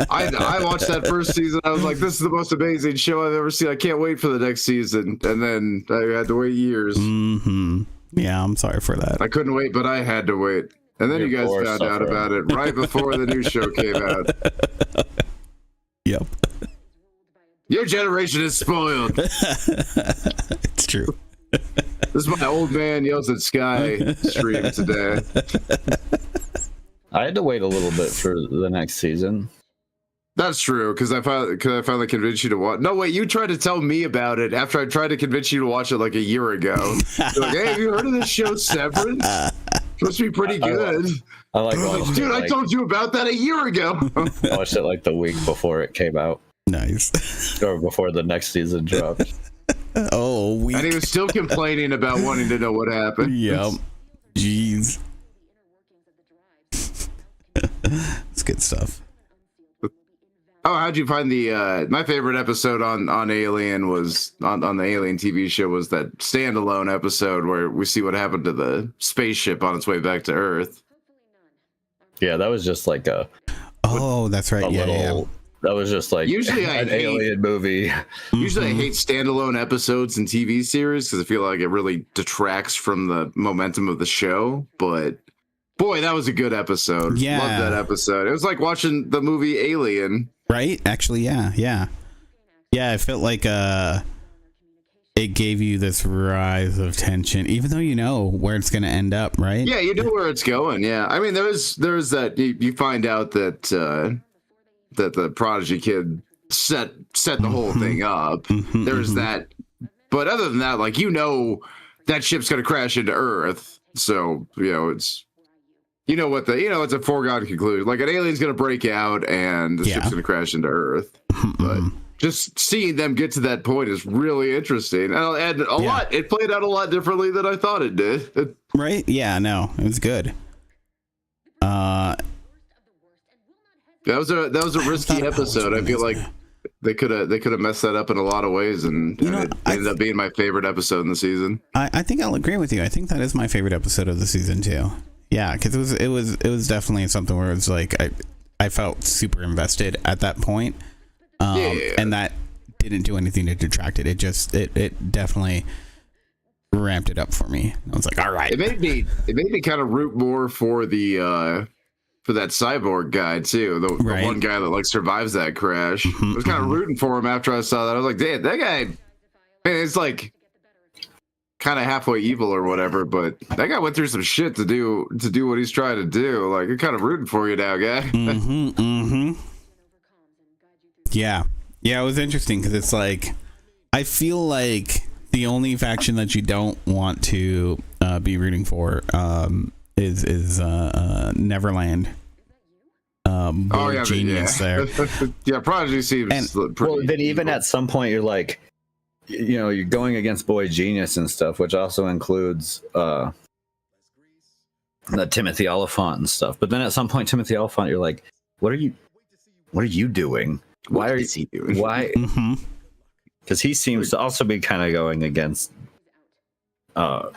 I watched that first season. I was like, this is the most amazing show I've ever seen. I can't wait for the next season. And then I had to wait years. Mm-hmm. Yeah, I'm sorry for that. I couldn't wait, but I had to wait. And then you guys found out about it right before the new show came out. Yep. Your generation is spoiled. It's true. This is my old man yells at Sky stream today. I had to wait a little bit for the next season. That's true, because I finally convinced you to watch. No, wait, you tried to tell me about it after I tried to convince you to watch it like a year ago. You're like, hey, have you heard of this show, Severance? Supposed to be pretty good. I like dude, I told you about that a year ago. I watched it like the week before it came out. Nice. Or before the next season dropped. Oh, and he was still complaining about wanting to know what happened. Yep. Jeez. It's good stuff. Oh, how'd you find the my favorite episode on Alien was on the Alien TV show was that standalone episode where we see what happened to the spaceship on its way back to Earth. Yeah, that was just like that's right. Yeah. That was just like usually an alien movie. Usually I hate standalone episodes and TV series because I feel like it really detracts from the momentum of the show. But boy, that was a good episode. Yeah. Loved that episode. It was like watching the movie Alien. Right? Actually, yeah. Yeah, it felt like it gave you this rise of tension, even though you know where it's going to end up, right? Yeah, you know where it's going. Yeah. I mean, there's that you find out that that the Prodigy kid set the whole thing up. There's that. But other than that, like, you know, that ship's going to crash into Earth. So, you know, it's it's a foregone conclusion. Like, an alien's going to break out and the ship's going to crash into Earth. But just seeing them get to that point is really interesting. And a lot, it played out a lot differently than I thought it did. Right? Yeah, no, it was good. That was a risky episode. I feel like they could have messed that up in a lot of ways, and it ended up being my favorite episode in the season. I think I'll agree with you. I think that is my favorite episode of the season too. Yeah, because it was definitely something where it was like I felt super invested at that point, and that didn't do anything to detract it. It definitely ramped it up for me. I was like, all right. It made me kind of root more for the for that cyborg guy too, the one guy that like survives that crash. I was kind of rooting for him after I saw that. I was like, damn, that guy, man, it's like kind of halfway evil or whatever, but that guy went through some shit to do what he's trying to do. Like, I'm kind of rooting for you now, guy. Yeah, it was interesting because it's like I feel like the only faction that you don't want to be rooting for is Neverland. Genius there. Yeah, Prodigy seems pretty. Well, then even at some point you're like, you're going against Boy Genius and stuff, which also includes the Timothy Oliphant and stuff. But then at some point, Timothy Oliphant, you're like, what are you doing? Why is he doing? Why? Because he seems to also be kind of going against our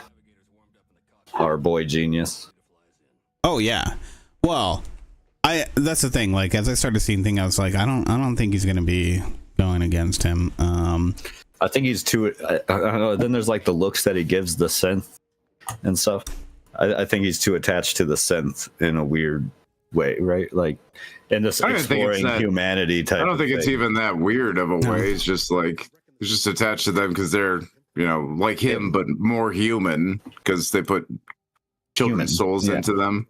Boy Genius. Oh yeah. Well, that's the thing. Like, as I started seeing things, I was like, I don't think he's gonna be going against him. I think he's too. I don't know. Then there's like the looks that he gives the synth and stuff. I think he's too attached to the synth in a weird way, right? Like in this exploring humanity type. I don't think it's even that weird of a way. It's just like he's just attached to them because they're like him, but more human because they put children's souls into them.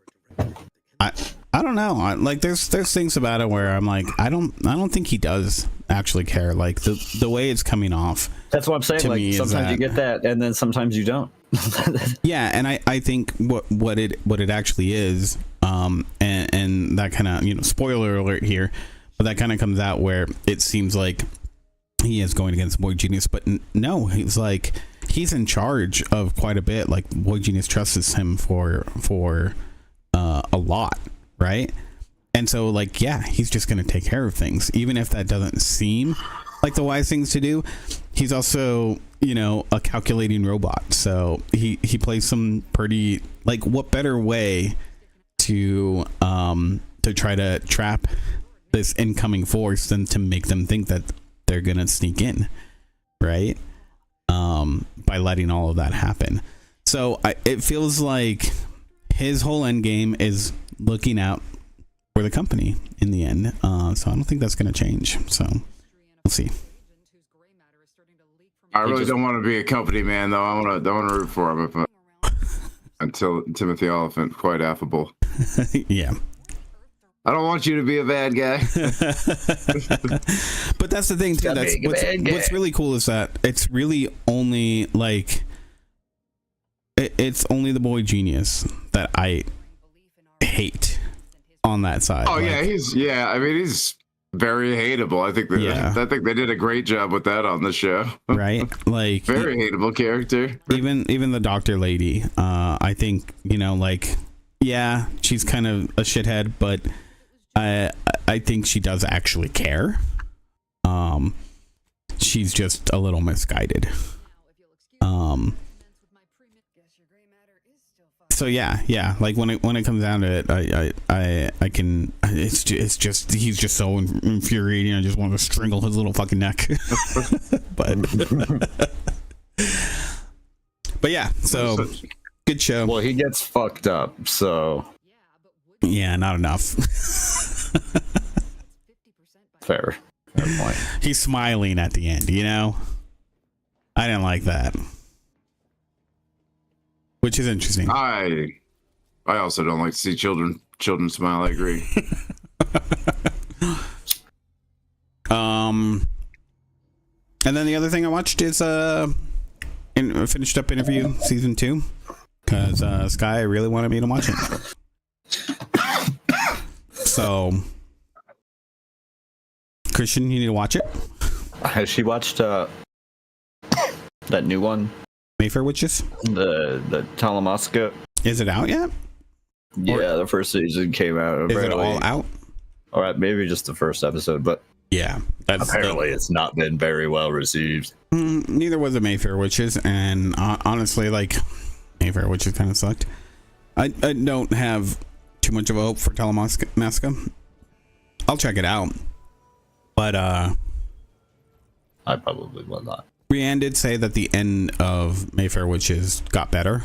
I don't know. Like there's things about it where I'm like, I don't think he does actually care. Like the way it's coming off. That's what I'm saying. Like sometimes you get that, and then sometimes you don't. Yeah, and I think what it actually is, and that kind of spoiler alert here, but that kind of comes out where it seems like he is going against Boy Genius, but no, he's in charge of quite a bit. Like Boy Genius trusts him for a lot. Right. And so like, yeah, he's just going to take care of things, even if that doesn't seem like the wise things to do. He's also, a calculating robot. So he plays some pretty, like, what better way to try to trap this incoming force than to make them think that they're going to sneak in. Right. By letting all of that happen. So it feels like his whole end game is looking out for the company in the end. So I don't think that's going to change. So we'll see. I really don't want to be a company man, though. I want to root for him. Until Timothy Oliphant, quite affable. Yeah. I don't want you to be a bad guy. But that's the thing too. That's what's really cool is that it's really only like it's only the Boy Genius that I hate on that side. Oh yeah, he's very hateable. I think they did a great job with that on the show. Right? Like very hateable character. Even the doctor lady, I think, yeah, she's kind of a shithead, but I think she does actually care. She's just a little misguided. So yeah, like when it comes down to it, I can. It's just he's just so infuriating. I just want to strangle his little fucking neck. but yeah, so good show. Well, he gets fucked up, so yeah, not enough. Fair point. He's smiling at the end, I didn't like that. Which is interesting. I also don't like to see children smile. I agree. And then the other thing I watched is finished up Interview season 2 because Sky really wanted me to watch it. So, Christian, you need to watch it. Has she watched that new one? Mayfair Witches? The Talamasca. Is it out yet? Yeah, the first season came out. Is it all out? All right, maybe just the first episode, but yeah, apparently it's not been very well received. Neither was the Mayfair Witches, and honestly, like Mayfair Witches kind of sucked. I don't have too much of a hope for Talamasca. I'll check it out, but I probably will not. Brienne did say that the end of Mayfair Witches got better,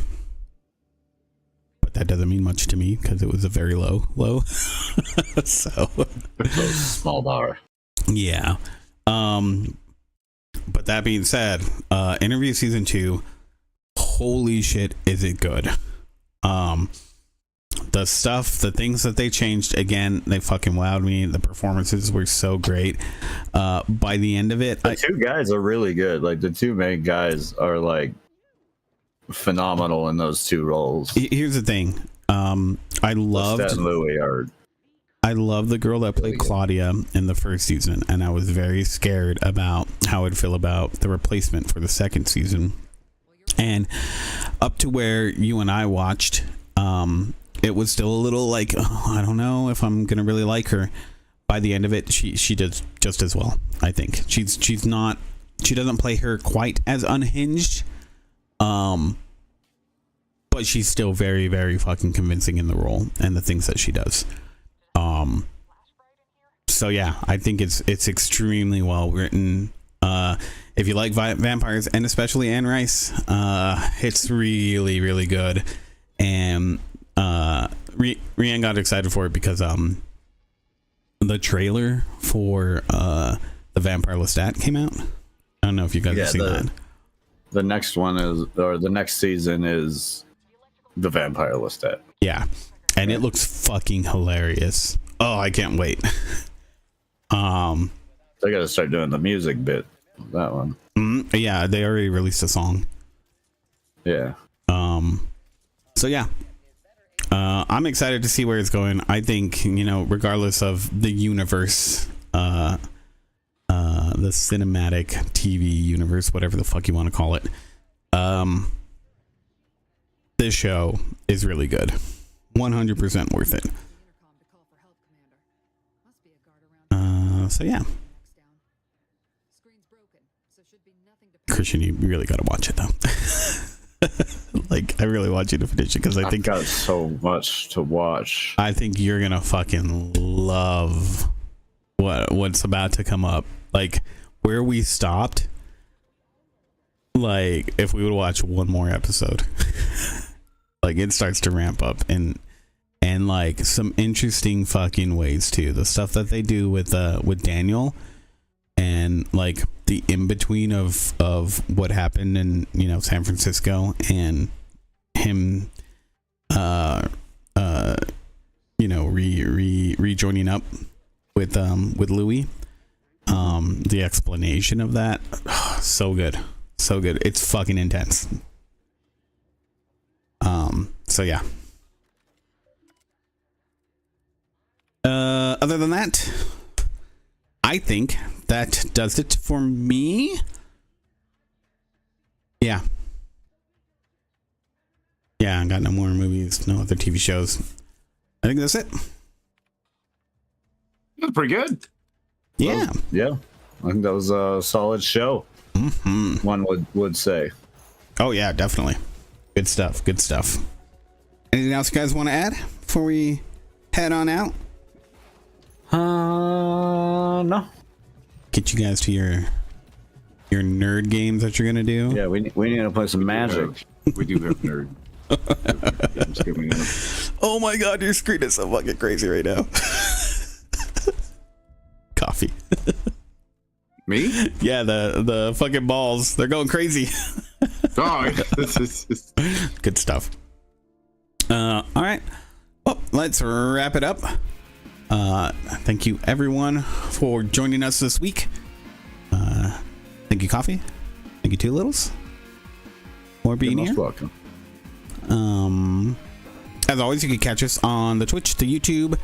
but that doesn't mean much to me because it was a very low. So small bar. Yeah. But that being said, Interview season 2, holy shit, is it good? The the things that they changed, again, they fucking wowed me. The performances were so great. By the end of it, the two guys are really good. Like the two main guys are like phenomenal in those two roles. Here's the thing. I loved Lestat and Louis are. I love the girl that played Claudia in the first season, and I was very scared about how I'd feel about the replacement for the second season. And up to where you and I watched, it was still a little like, oh, I don't know if I'm gonna really like her. By the end of it, she does just as well. I think she doesn't play her quite as unhinged, but she's still very, very fucking convincing in the role and the things that she does. So yeah, I think it's extremely well written. If you like vampires, and especially Anne Rice, it's really, really good. And Rian got excited for it because the trailer for the Vampire Lestat came out. I don't know if you guys have seen that. The next one is, or the next season is the Vampire Lestat. Yeah, and it looks fucking hilarious. Oh, I can't wait. They got to start doing the music bit. That one. Yeah, they already released a song. Yeah. So yeah, I'm excited to see where it's going. I think, regardless of the universe, the cinematic TV universe, whatever the fuck you want to call it, this show is really good. 100% worth it. So yeah. Christian, you really got to watch it though. Like, I really want you to finish it because I think I've got so much to watch. I think you're gonna fucking love what's about to come up. Like where we stopped. Like if we would watch one more episode, like it starts to ramp up and like some interesting fucking ways too. The stuff that they do with Daniel and like the in between of what happened in San Francisco and him rejoining up with Louis, the explanation of that, so good, it's fucking intense. So yeah. Other than that, I think that does it for me. Yeah, I got no more movies, no other TV shows. I think that's it. That's pretty good. Yeah. Yeah. I think that was a solid show. One would say. Oh yeah, definitely. Good stuff. Anything else you guys want to add before we head on out? No. Get you guys to your nerd games that you're gonna do. Yeah, we need to play some Magic. We do have nerd. Oh my god, your screen is so fucking crazy right now. Coffee. Me? Yeah, the fucking balls. They're going crazy. Oh, good stuff. All right. Well, let's wrap it up. Thank you everyone for joining us this week. Thank you, Coffee. Thank you, Two Littles, for being here. Welcome. As always, you can catch us on the Twitch, the YouTube,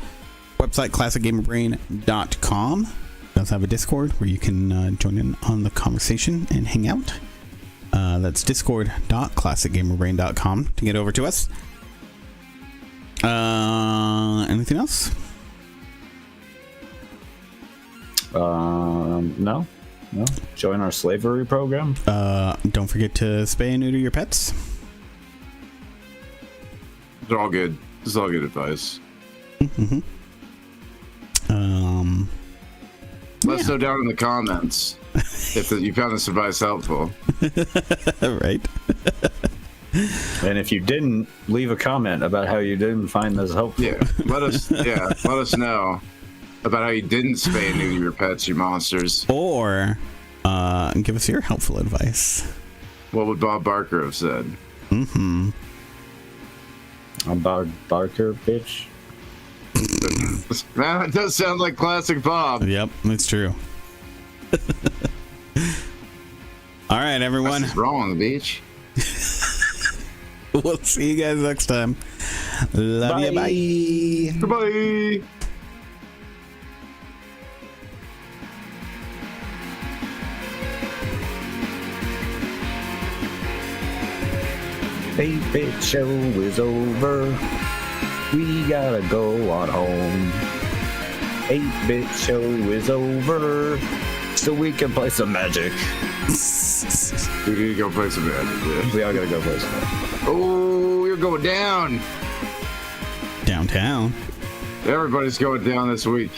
website classicgamerbrain.com. We also have a Discord where you can join in on the conversation and hang out. That's discord.classicgamerbrain.com to get over to us. Anything else? No. Join our slavery program. Don't forget to spay and neuter your pets. They're all good. This is all good advice. Mm-hmm. Let us know down in the comments if you found this advice helpful. Right. And if you didn't, leave a comment about how you didn't find this helpful. Let us know about how you didn't spay and neuter your pets, you monsters. Or give us your helpful advice. What would Bob Barker have said? I'm Barker, bitch. Man, it does sound like classic Bob. Yep, it's true. All right, everyone. What's wrong, bitch? We'll see you guys next time. Love you. Bye. Goodbye. Hey, bitch, show is over. We gotta go on home. 8-bit show is over, so we can play some Magic. We need to go play some Magic. Yeah. We all gotta go play some Magic. Oh, you're going down. Downtown. Everybody's going down this week.